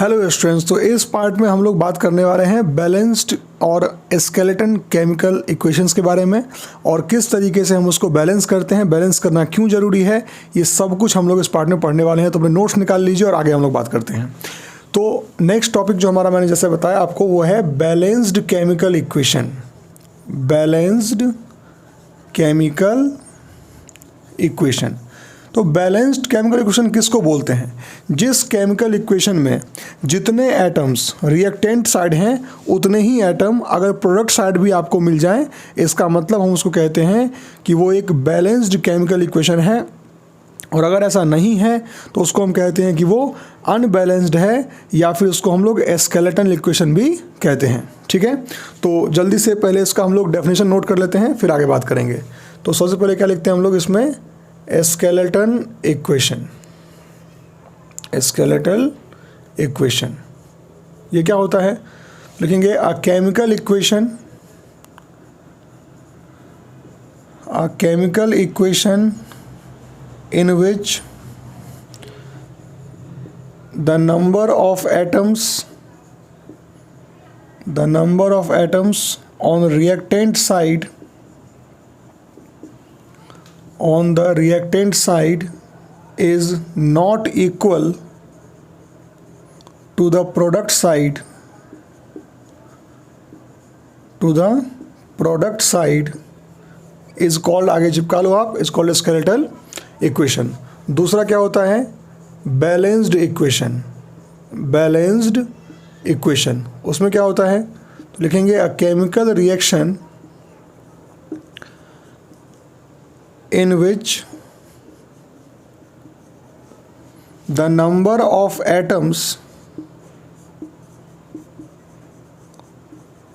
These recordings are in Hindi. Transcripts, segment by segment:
हेलो स्टूडेंट्स, तो इस पार्ट में हम लोग बात करने वाले हैं बैलेंस्ड और स्केलेटन केमिकल इक्वेशंस के बारे में और किस तरीके से हम उसको बैलेंस करते हैं, बैलेंस करना क्यों ज़रूरी है, ये सब कुछ हम लोग इस पार्ट में पढ़ने वाले हैं। तो अपने नोट्स निकाल लीजिए और आगे हम लोग बात करते हैं। तो नेक्स्ट टॉपिक जो हमारा मैंने जैसे बताया आपको वो है balanced chemical equation. Balanced chemical equation. तो बैलेंस्ड केमिकल इक्वेशन किसको बोलते हैं? जिस केमिकल इक्वेशन में जितने एटम्स रिएक्टेंट साइड हैं उतने ही एटम अगर प्रोडक्ट साइड भी आपको मिल जाएं, इसका मतलब हम उसको कहते हैं कि वो एक बैलेंस्ड केमिकल इक्वेशन है। और अगर ऐसा नहीं है तो उसको हम कहते हैं कि वो अनबैलेंस्ड है, या फिर उसको हम लोग स्केलेटन इक्वेशन भी कहते हैं। ठीक है, तो जल्दी से पहले इसका हम लोग डेफिनेशन नोट कर लेते हैं, फिर आगे बात करेंगे। तो सबसे पहले क्या लिखते हैं हम लोग इसमें? Skeleton equation. स्केलेटल इक्वेशन ये क्या होता है? लिखेंगे a chemical equation, a chemical equation in which the number of atoms on reactant side is not equal to the product side is called, आगे चिपका लो आप, is called skeletal इक्वेशन। दूसरा क्या होता है? Balanced equation. बैलेंस्ड इक्वेशन उसमें क्या होता है? तो लिखेंगे a chemical reaction in which the number of atoms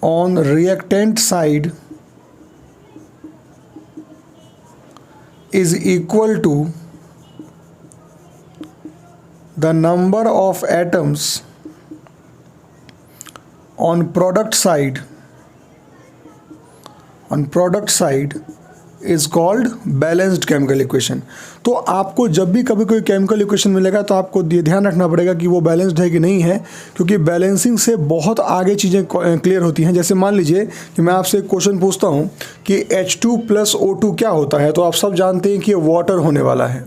on reactant side is equal to the number of atoms on product side is called balanced chemical equation। तो आपको जब भी कभी कोई केमिकल इक्वेशन मिलेगा तो आपको ये ध्यान रखना पड़ेगा कि वो बैलेंस्ड है कि नहीं है, क्योंकि बैलेंसिंग से बहुत आगे चीज़ें क्लियर होती हैं। जैसे मान लीजिए कि मैं आपसे एक क्वेश्चन पूछता हूँ कि H2 + O2 क्या होता है, तो आप सब जानते हैं कि ये वाटर होने वाला है।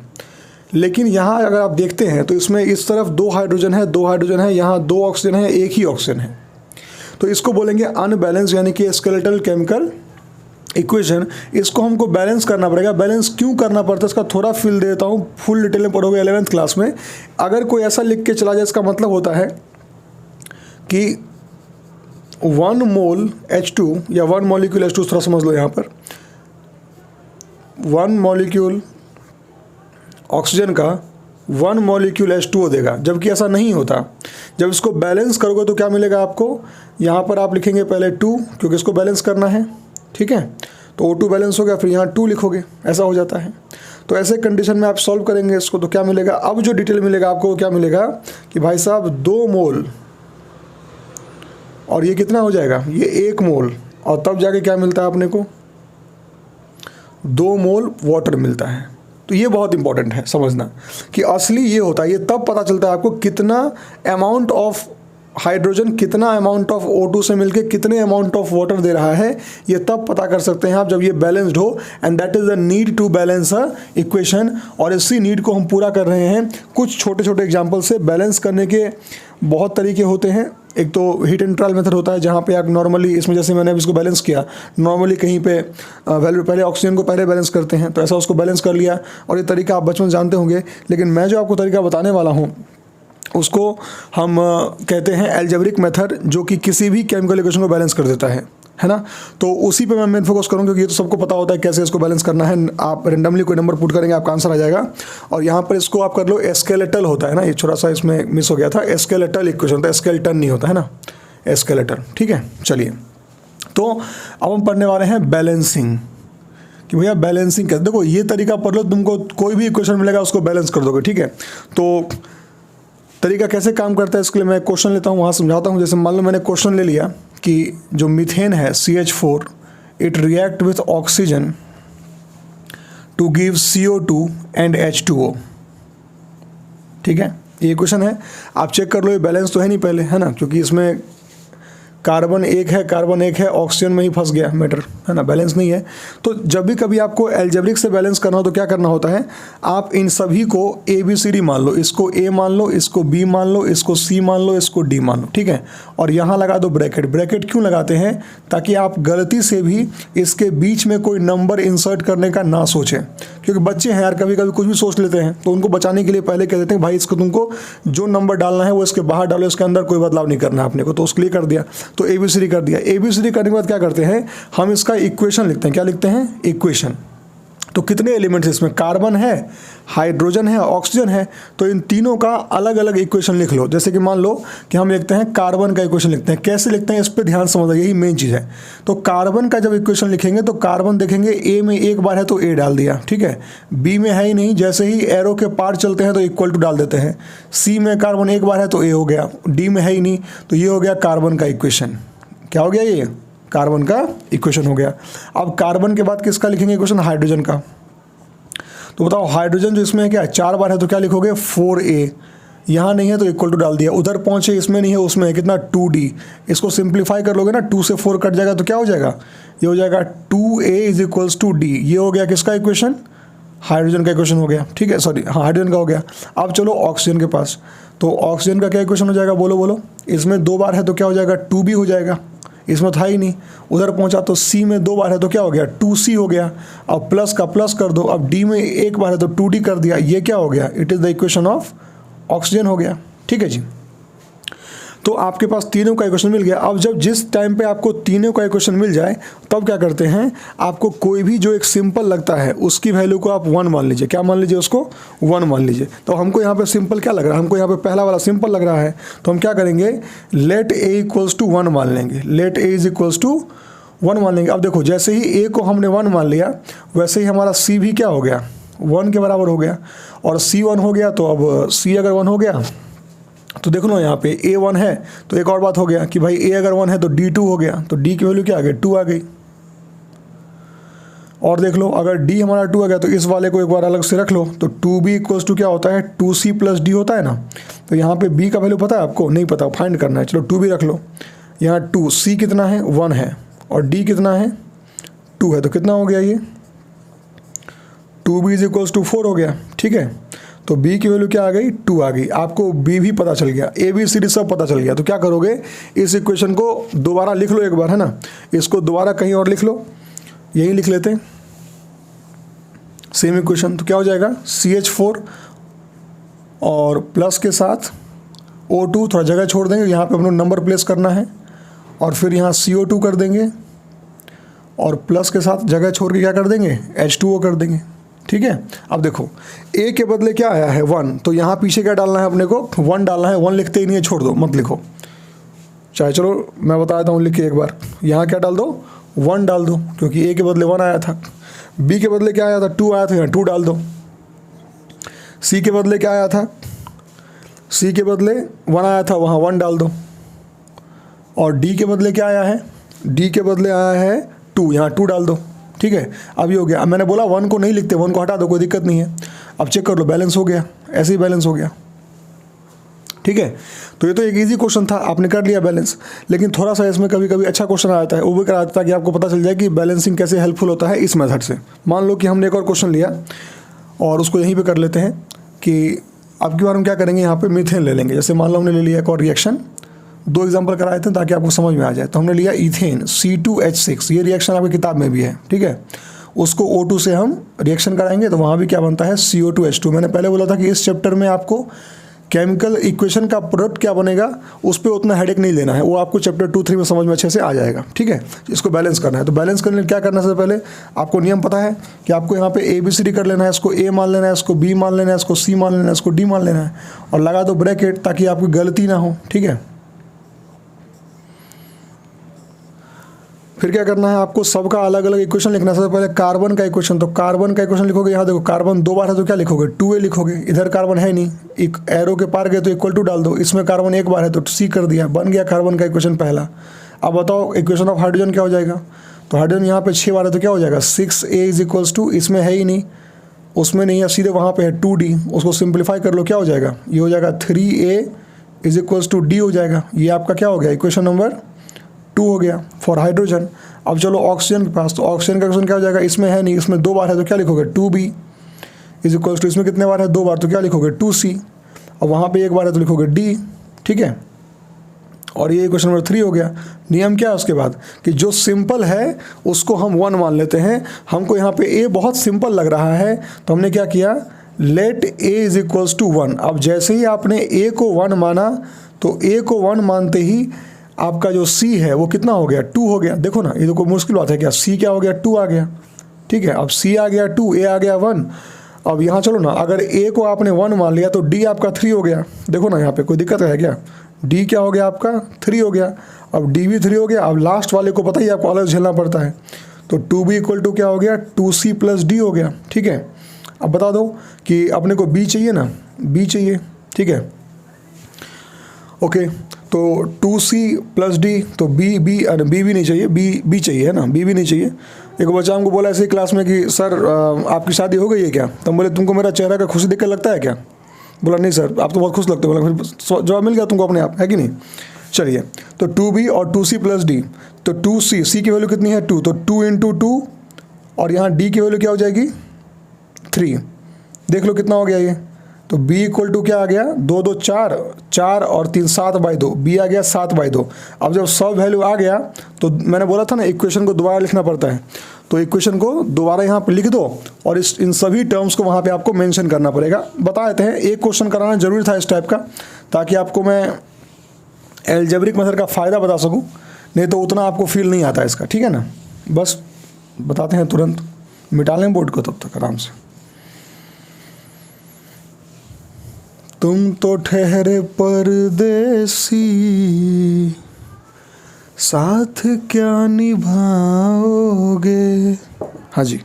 लेकिन यहाँ अगर आप देखते हैं तो इसमें इस तरफ 2 हाइड्रोजन है, यहाँ 2 ऑक्सीजन है, एक ही ऑक्सीजन है। तो इसको बोलेंगे अनबैलेंस, यानी कि स्केलेटल केमिकल इक्वेशन। इसको हमको बैलेंस करना पड़ेगा। बैलेंस क्यों करना पड़ता है इसका थोड़ा फील देता हूँ, फुल डिटेल में पढ़ोगे 11th क्लास में। अगर कोई ऐसा लिख के चला जाए, इसका मतलब होता है कि 1 मोल H2 या 1 मॉलिक्यूल H2, थोड़ा समझ लो यहाँ पर, 1 मॉलिक्यूल ऑक्सीजन का 1 मॉलिक्यूल H2O देगा, जबकि ऐसा नहीं होता। जब इसको बैलेंस करोगे तो क्या मिलेगा आपको? यहाँ पर आप लिखेंगे पहले 2, क्योंकि इसको बैलेंस करना है। ठीक है, तो O2 बैलेंस हो गया, फिर यहाँ 2 लिखोगे, ऐसा हो जाता है। तो ऐसे कंडीशन में आप सॉल्व करेंगे इसको, तो क्या मिलेगा? अब जो डिटेल मिलेगा आपको, क्या मिलेगा कि भाई साहब 2 मोल और ये कितना हो जाएगा? ये 1 मोल, और तब जाके क्या मिलता है अपने को? 2 मोल वाटर मिलता है। तो ये बहुत इंपॉर्टेंट है समझना कि असली ये होता है। ये तब पता चलता है आपको कितना अमाउंट ऑफ हाइड्रोजन कितना अमाउंट ऑफ O2 से मिलके कितने अमाउंट ऑफ वाटर दे रहा है, ये तब पता कर सकते हैं आप जब ये बैलेंस्ड हो। And that is the need to balance a equation. और इसी नीड को हम पूरा कर रहे हैं कुछ छोटे छोटे एग्जांपल से। बैलेंस करने के बहुत तरीके होते हैं। एक तो हीट एंड ट्रायल मेथड होता है, जहाँ पे आप नॉर्मली, इसमें जैसे मैंने अभी इसको बैलेंस किया, नॉर्मली कहीं पे वैल्यू पहले ऑक्सीजन को पहले बैलेंस करते हैं, तो ऐसा उसको बैलेंस कर लिया। और ये तरीका आप बचपन जानते होंगे, लेकिन मैं जो आपको तरीका बताने वाला हूँ उसको हम कहते हैं एल्जेब्रिक मेथड, जो कि किसी भी केमिकल इक्वेशन को बैलेंस कर देता है ना। तो उसी पे मैं मेन फोकस करूँगा, क्योंकि ये तो सबको पता होता है कैसे इसको बैलेंस करना है। आप रेंडमली कोई नंबर पुट करेंगे, आपका आंसर आ जाएगा। और यहाँ पर इसको आप कर लो स्केलेटल होता है ना, ये छोटा सा इसमें मिस हो गया था, स्केलेटल इक्वेशन होता है, स्केलेटन नहीं होता है ना, स्केलेटल। ठीक है, चलिए तो अब हम पढ़ने वाले हैं बैलेंसिंग, कि भैया बैलेंसिंग कैसे। देखो ये तरीका पढ़ लो, तुमको कोई भी इक्वेशन मिलेगा उसको बैलेंस कर दोगे। ठीक है, तो तरीका कैसे काम करता है इसके लिए मैं क्वेश्चन लेता हूँ, वहाँ समझाता हूँ। जैसे मान लो मैंने क्वेश्चन ले लिया कि जो मीथेन है CH4, it react with oxygen to give CO2 and H2O। ठीक है, ये इक्वेशन है, आप चेक कर लो, ये बैलेंस तो है नहीं पहले, है ना, क्योंकि इसमें कार्बन एक है, ऑक्सीजन में ही फंस गया मैटर, है ना, बैलेंस नहीं है। तो जब भी कभी आपको एल्जेब्रिक से बैलेंस करना हो तो क्या करना होता है, आप इन सभी को ABCD मान लो, इसको A मान लो, इसको B मान लो, इसको C मान लो, इसको D मान लो, ठीक है, और यहाँ लगा दो ब्रैकेट। ब्रैकेट क्यों लगाते हैं, ताकि आप गलती से भी इसके बीच में कोई नंबर इंसर्ट करने का ना सोचें, क्योंकि बच्चे हैं यार, कभी कभी कुछ भी सोच लेते हैं, तो उनको बचाने के लिए पहले कह देते हैं भाई इसको तुमको जो नंबर डालना है वो इसके बाहर डालो, इसके अंदर कोई बदलाव नहीं करना है अपने को, तो उसके लिए कर दिया, तो ABCD कर दिया। ABCD करने के बाद क्या करते हैं, हम इसका इक्वेशन लिखते हैं। क्या लिखते हैं, इक्वेशन। तो कितने एलिमेंट्स इसमें, कार्बन है, हाइड्रोजन है, ऑक्सीजन है, तो इन तीनों का अलग अलग इक्वेशन लिख लो। जैसे कि मान लो कि हम लिखते हैं कार्बन का इक्वेशन लिखते हैं, कैसे लिखते हैं इस पर ध्यान समझो, यही मेन चीज़ है। तो कार्बन का जब इक्वेशन लिखेंगे तो कार्बन देखेंगे A में एक बार है तो A डाल दिया, ठीक है, B में है ही नहीं, जैसे ही एरो के पार चलते हैं तो इक्वल टू डाल देते हैं, C में कार्बन एक बार है तो A हो गया, D में है ही नहीं तो ये हो गया कार्बन का इक्वेशन। क्या हो गया, ये कार्बन का इक्वेशन हो गया। अब कार्बन के बाद किसका लिखेंगे इक्वेशन, हाइड्रोजन का। तो बताओ हाइड्रोजन जो इसमें है क्या, 4 बार है तो क्या लिखोगे, 4A, यहाँ नहीं है तो इक्वल टू डाल दिया, उधर पहुँचे इसमें नहीं है, उसमें है कितना, 2D। इसको सिंप्लीफाई कर लोगे ना, 2 से 4 कट जाएगा तो क्या हो जाएगा, ये हो जाएगा 2A is equals to D। ये हो गया किसका इक्वेशन, हाइड्रोजन का इक्वेशन हो गया, ठीक है, सॉरी हाँ हाइड्रोजन का हो गया। अब चलो ऑक्सीजन के पास, तो ऑक्सीजन का क्या इक्वेशन हो जाएगा, बोलो बोलो, इसमें 2 बार है तो क्या हो जाएगा, 2B हो जाएगा, इसमें था ही नहीं, उधर पहुंचा तो C में 2 बार है तो क्या हो गया, 2C हो गया। अब प्लस का प्लस कर दो, अब D में एक बार है तो 2D कर दिया, ये क्या हो गया, it is the equation of oxygen हो गया, ठीक है जी। तो आपके पास तीनों का इक्वेशन मिल गया। अब जब जिस टाइम पे आपको तीनों का इक्वेशन मिल जाए तब क्या करते हैं, आपको कोई भी जो एक सिंपल लगता है उसकी वैल्यू को आप 1 मान लीजिए। क्या मान लीजिए, उसको 1 मान लीजिए। तो हमको यहाँ पे सिंपल क्या लग रहा है, हमको यहाँ पे पहला वाला सिंपल लग रहा है, तो हम क्या करेंगे, लेट A इक्वल्स टू 1 मान लेंगे, let A is equals to 1 मान लेंगे। अब देखो जैसे ही A को हमने 1 मान लिया वैसे ही हमारा C भी क्या हो गया, 1 के बराबर हो गया, और C 1 हो गया, तो अब C अगर 1 हो गया तो देख लो यहाँ पे A 1 है, तो एक और बात हो गया कि भाई A अगर 1 है तो D 2 हो गया, तो D की वैल्यू क्या आ गई, 2 आ गई। और देख लो अगर D हमारा 2 आ गया तो इस वाले को एक बार अलग से रख लो, तो 2B इक्वल्स टू क्या होता है, 2C प्लस D होता है ना। तो यहाँ पे B का वैल्यू पता है आपको, नहीं पता, फाइंड करना है, चलो 2B रख लो। यहाँ 2, C कितना है, 1 है, और D कितना है, 2 है, तो कितना हो गया ये, 2B इज इक्वल्स टू 4 हो गया, ठीक है। तो B की वैल्यू क्या आ गई, 2 आ गई। आपको B भी पता चल गया, ABCD सब पता चल गया। तो क्या करोगे, इस इक्वेशन को दोबारा लिख लो एक बार, है ना, इसको दोबारा कहीं और लिख लो, यही लिख लेते हैं सेम इक्वेशन। तो क्या हो जाएगा, CH4 और प्लस के साथ O2, थोड़ा जगह छोड़ देंगे, यहाँ पे अपना नंबर प्लेस करना है, और फिर यहाँ CO2 कर देंगे, और प्लस के साथ जगह छोड़ के क्या कर देंगे, H2O कर देंगे, ठीक है। अब देखो A के बदले क्या आया है, 1, तो यहाँ पीछे क्या डालना है अपने को, 1 डालना है। 1 लिखते ही नहीं है, छोड़ दो, मत लिखो, चाहे चलो मैं बता देता हूँ लिख के एक बार। यहाँ क्या डाल दो, 1 डाल दो, क्योंकि A के बदले 1 आया था। B के बदले क्या आया था, 2 आया था, यहाँ 2 डाल दो। C के बदले क्या आया था, C के बदले 1 आया था, वहाँ 1 डाल दो। और D के बदले क्या आया है, D के बदले आया है 2, यहाँ 2 डाल दो, ठीक है। अब ये हो गया। अब मैंने बोला 1 को नहीं लिखते, 1 को हटा दो, कोई दिक्कत नहीं है। अब चेक कर लो, बैलेंस हो गया, ऐसे ही बैलेंस हो गया, ठीक है। तो ये तो एक इजी क्वेश्चन था, आपने कर लिया बैलेंस। लेकिन थोड़ा सा इसमें कभी कभी अच्छा क्वेश्चन आ जाता है, वो भी करा देता है कि आपको पता चल जाए कि बैलेंसिंग कैसे हेल्पफुल होता है इस मेथड से। मान लो कि हमने एक और क्वेश्चन लिया और उसको यहीं पर कर लेते हैं कि अब की बार हम क्या करेंगे, यहाँ पर मीथेन ले लेंगे। जैसे मान लो हमने ले लिया एक और रिएक्शन, 2 एग्जाम्पल कराए थे ताकि आपको समझ में आ जाए। तो हमने लिया इथेन C2H6, ये रिएक्शन आपकी किताब में भी है, ठीक है। उसको O2 से हम रिएक्शन कराएंगे तो वहाँ भी क्या बनता है, CO2H2। मैंने पहले बोला था कि इस चैप्टर में आपको केमिकल इक्वेशन का प्रोडक्ट क्या बनेगा उस पर उतना हेडेक नहीं लेना है, वो आपको चैप्टर 2-3 में समझ में अच्छे से आ जाएगा, ठीक है। इसको बैलेंस करना है, तो बैलेंस करने क्या करना है, सबसे पहले आपको नियम पता है कि आपको यहाँ पे ABCD कर लेना है, इसको A मान लेना है, इसको B मान लेना है, इसको C मान लेना है, इसको D मान लेना है, और लगा दो ब्रैकेट ताकि आपकी गलती ना हो, ठीक है। फिर क्या करना है, आपको सबका अलग अलग इक्वेशन लिखना है। सबसे पहले कार्बन का इक्वेशन, तो कार्बन का इक्वेशन लिखोगे, यहाँ देखो कार्बन 2 बार है तो क्या लिखोगे, 2A लिखोगे। इधर कार्बन है नहीं, एक एरो के पार गए तो इक्वल टू डाल दो। इसमें कार्बन एक बार है तो C कर दिया, बन गया कार्बन का इक्वेशन पहला। अब बताओ इक्वेशन ऑफ हाइड्रोजन क्या हो जाएगा, तो हाइड्रोजन यहाँ पे 6 बार है तो क्या हो जाएगा, 6A इज इक्वल्स टू, इसमें है ही नहीं, उसमें नहीं है, सीधे वहाँ पे है 2D, उसको सिंप्लीफाई कर लो, क्या हो जाएगा, ये हो जाएगा 3A is equals to D हो जाएगा। ये आपका क्या हो गया, इक्वेशन नंबर 2 हो गया फॉर हाइड्रोजन। अब चलो ऑक्सीजन के पास, तो ऑक्सीजन का क्वेश्चन क्या हो जाएगा, इसमें है नहीं, इसमें 2 बार है तो क्या लिखोगे 2B इज इक्वल्स टू, इसमें कितने बार है 2 बार, तो क्या लिखोगे 2C, और वहाँ पे 1 बार है तो लिखोगे D, ठीक है। और ये क्वेश्चन नंबर 3 हो गया। नियम क्या है उसके बाद कि जो सिंपल है उसको हम 1 मान लेते हैं। हमको यहाँ पे A बहुत सिंपल लग रहा है तो हमने क्या किया, let A is equals to 1। अब जैसे ही आपने A को 1 माना तो A को 1 मानते ही आपका जो C है वो कितना हो गया, 2 हो गया। देखो ना, ये तो कोई मुश्किल बात है क्या, C क्या हो गया, 2 आ गया, ठीक है। अब C आ गया 2, A आ गया 1। अब यहाँ चलो ना, अगर A को आपने 1 मान लिया तो D आपका 3 हो गया। देखो ना यहाँ पे कोई दिक्कत है क्या, D क्या हो गया आपका 3 हो गया। अब D भी 3 हो गया। अब लास्ट वाले को पता ही आपको अलग झेलना पड़ता है, तो 2B इक्वल टू क्या हो गया, 2C प्लस D हो गया, ठीक है। अब बता दो कि अपने को B चाहिए ना, B चाहिए, ठीक है, ओके। तो 2C प्लस D, तो B भी नहीं चाहिए, B चाहिए है ना, B भी नहीं चाहिए। एक बच्चा हमको बोला ऐसे क्लास में कि सर आपकी शादी हो गई है क्या, तो हम बोले तुमको मेरा चेहरा का खुशी देख कर लगता है क्या, बोला नहीं सर आप तो बहुत खुश लगते हो। बोला फिर जवाब मिल गया तुमको अपने आप, है कि नहीं। चलिए, तो 2B और 2C प्लस D, तो 2C, C की वैल्यू कितनी है 2, तो 2 इंटू 2, और यहाँ D की वैल्यू क्या हो जाएगी 3। देख लो कितना हो गया ये, तो B इक्वल टू क्या आ गया, 2 2 4, 4 और 3 7/2, B आ गया 7/2। अब जब सब वैल्यू आ गया तो मैंने बोला था ना इक्वेशन को दोबारा लिखना पड़ता है, तो इक्वेशन को दोबारा यहाँ पे लिख दो और इन सभी टर्म्स को वहाँ पे आपको मेंशन करना पड़ेगा। बता देते हैं, एक क्वेश्चन कराना जरूरी था इस टाइप का, ताकि आपको मैं एल्जेब्रिक मेथड का फ़ायदा बता सकूँ, नहीं तो उतना आपको फील नहीं आता इसका, ठीक है ना। बस बताते हैं, तुरंत मिटा लें बोर्ड को तब तक आराम से। तुम तो ठहरे परदेसी, साथ क्या निभाओगे। हाँ जी,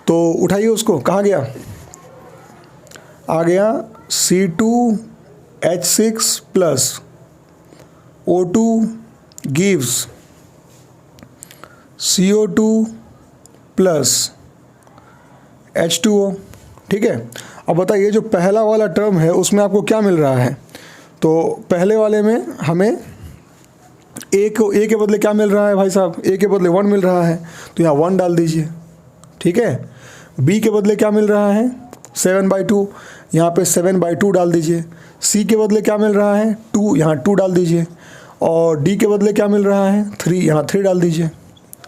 तो उठाइए उसको, कहाँ गया, आ गया C2H6 plus O2 gives CO2 plus H2O, ठीक है। अब बताइए जो पहला वाला टर्म है उसमें आपको क्या मिल रहा है, तो पहले वाले में हमें A के बदले क्या मिल रहा है भाई साहब, A के बदले 1 मिल रहा है, तो यहाँ 1 डाल दीजिए, ठीक है। B के बदले क्या मिल रहा है 7/2, यहाँ पे 7/2 डाल दीजिए। C के बदले क्या मिल रहा है 2, यहाँ 2 डाल दीजिए। और D के बदले क्या मिल रहा है 3, यहाँ 3 डाल दीजिए,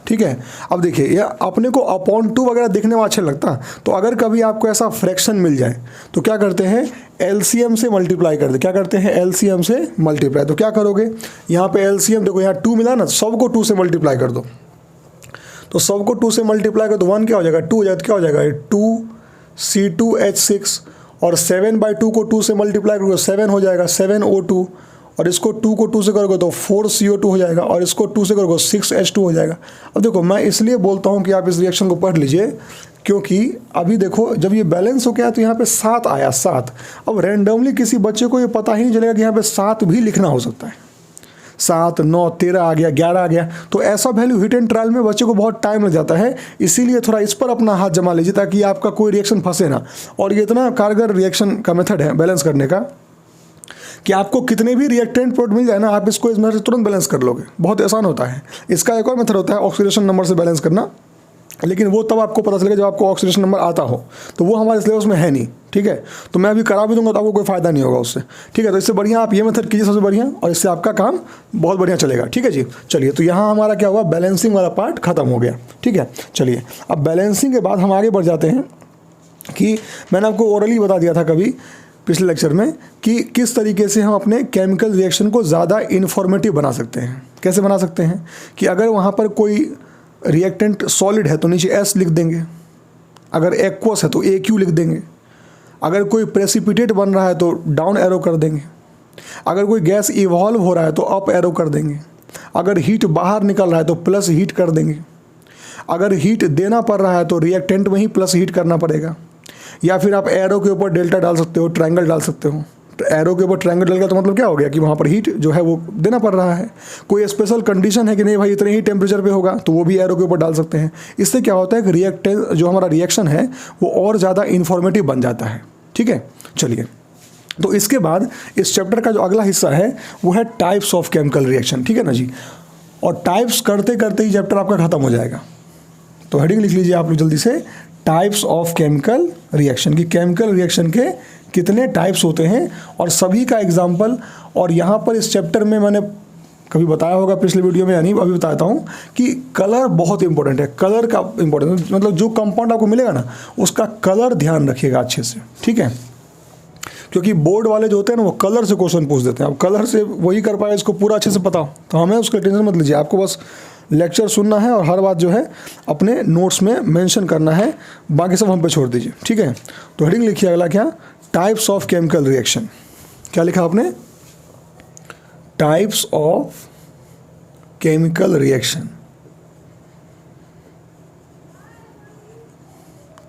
ठीक है। अब देखिए ये अपने को अपॉन 2 वगैरह दिखने में अच्छा लगता, तो अगर कभी आपको ऐसा फ्रैक्शन मिल जाए तो क्या करते हैं, एलसीएम से मल्टीप्लाई कर दे। क्या करते हैं, एलसीएम से मल्टीप्लाई। तो क्या करोगे, यहाँ पे एलसीएम देखो, यहाँ 2 मिला ना, सबको 2 से मल्टीप्लाई कर दो। तो सबको 2 से मल्टीप्लाई कर दो, 1 क्या हो जाएगा 2 हो जाएगा, तो क्या हो जाएगा 2C2H6, और 7/2 को 2 से मल्टीप्लाई करोगे 7 हो जाएगा 7O2, और इसको 2 को 2 से करोगे तो 4CO2 हो जाएगा, और इसको 2 से करोगे 6H2 हो जाएगा। अब देखो मैं इसलिए बोलता हूँ कि आप इस रिएक्शन को पढ़ लीजिए, क्योंकि अभी देखो जब ये बैलेंस हो गया तो यहाँ पे 7 आया 7। अब रैंडमली किसी बच्चे को ये पता ही नहीं चलेगा कि यहाँ पे 7 भी लिखना हो सकता है, 7 9 13 आ गया, 11 आ गया। तो ऐसा वैल्यू हिट एंड ट्रायल में बच्चे को बहुत टाइम लग जाता है, इसीलिए थोड़ा इस पर अपना हाथ जमा लीजिए ताकि आपका कोई रिएक्शन फंसे ना। और ये इतना कारगर रिएक्शन का मेथड है बैलेंस करने का कि आपको कितने भी रिएक्टेंट प्रोडक्ट मिल जाए ना, आप इसको इस मेथड से तुरंत बैलेंस कर लोगे, बहुत आसान होता है। इसका एक और मेथड होता है ऑक्सीडेशन नंबर से बैलेंस करना, लेकिन वो तब आपको पता चलेगा जब आपको ऑक्सीडेशन नंबर आता हो, तो वो हमारे सिलेबस में है नहीं, ठीक है। तो मैं अभी करा भी दूंगा तो आपको कोई फ़ायदा नहीं होगा उससे, ठीक है। तो इससे बढ़िया आप ये मेथड कीजिए सबसे बढ़िया, और इससे आपका काम बहुत बढ़िया चलेगा, ठीक है जी। चलिए, तो यहाँ हमारा क्या हुआ, बैलेंसिंग वाला पार्ट खत्म हो गया, ठीक है। चलिए, अब बैलेंसिंग के बाद हम आगे बढ़ जाते हैं कि मैंने आपको ओरली बता दिया था कभी पिछले लेक्चर में कि किस तरीके से हम अपने केमिकल रिएक्शन को ज़्यादा इन्फॉर्मेटिव बना सकते हैं। कैसे बना सकते हैं कि अगर वहाँ पर कोई रिएक्टेंट सॉलिड है तो नीचे S लिख देंगे, अगर एक्वस है तो AQ लिख देंगे, अगर कोई प्रेसिपिटेट बन रहा है तो डाउन एरो कर देंगे, अगर कोई गैस इवॉल्व हो रहा है तो अप एरो कर देंगे, अगर हीट बाहर निकल रहा है तो प्लस हीट कर देंगे, अगर हीट देना पड़ रहा है तो रिएक्टेंट में ही प्लस हीट करना पड़ेगा, या फिर आप एरो के ऊपर डेल्टा डाल सकते हो, ट्रायंगल डाल सकते हो। एरो के ऊपर ट्रायंगल डल गया तो मतलब क्या हो गया कि वहाँ पर हीट जो है वो देना पड़ रहा है। कोई स्पेशल कंडीशन है कि नहीं भाई इतने ही टेम्परेचर पे होगा, तो वो भी एरो के ऊपर डाल सकते हैं। इससे क्या होता है कि रिएक्टेंस जो हमारा रिएक्शन है वो और ज़्यादा इन्फॉर्मेटिव बन जाता है। ठीक है, चलिए, तो इसके बाद इस चैप्टर का जो अगला हिस्सा है वो है टाइप्स ऑफ केमिकल रिएक्शन। ठीक है ना जी, और टाइप्स करते करते ही चैप्टर आपका खत्म हो जाएगा। तो हेडिंग लिख लीजिए आप लोग जल्दी से, टाइप्स ऑफ केमिकल रिएक्शन, की केमिकल रिएक्शन के कितने टाइप्स होते हैं और सभी का एग्जाम्पल। और यहाँ पर इस चैप्टर में मैंने कभी बताया होगा पिछले वीडियो में या नहीं, अभी बताता हूँ कि कलर बहुत इंपॉर्टेंट है। कलर का इंपॉर्टेंट मतलब जो कंपाउंड आपको मिलेगा ना उसका कलर ध्यान रखिएगा अच्छे से। ठीक है, क्योंकि बोर्ड वाले जो होते हैं ना वो कलर से क्वेश्चन पूछ देते हैं। अब कलर से वही कर पाएगा इसको पूरा अच्छे से पता हो, तो हमें उसका टेंशन मत लीजिए, आपको बस लेक्चर सुनना है और हर बात जो है अपने नोट्स में मेंशन करना है, बाकी सब हम पे छोड़ दीजिए। ठीक है, तो हेडिंग लिखिए अगला क्या, टाइप्स ऑफ केमिकल रिएक्शन। क्या लिखा आपने, types of chemical reaction.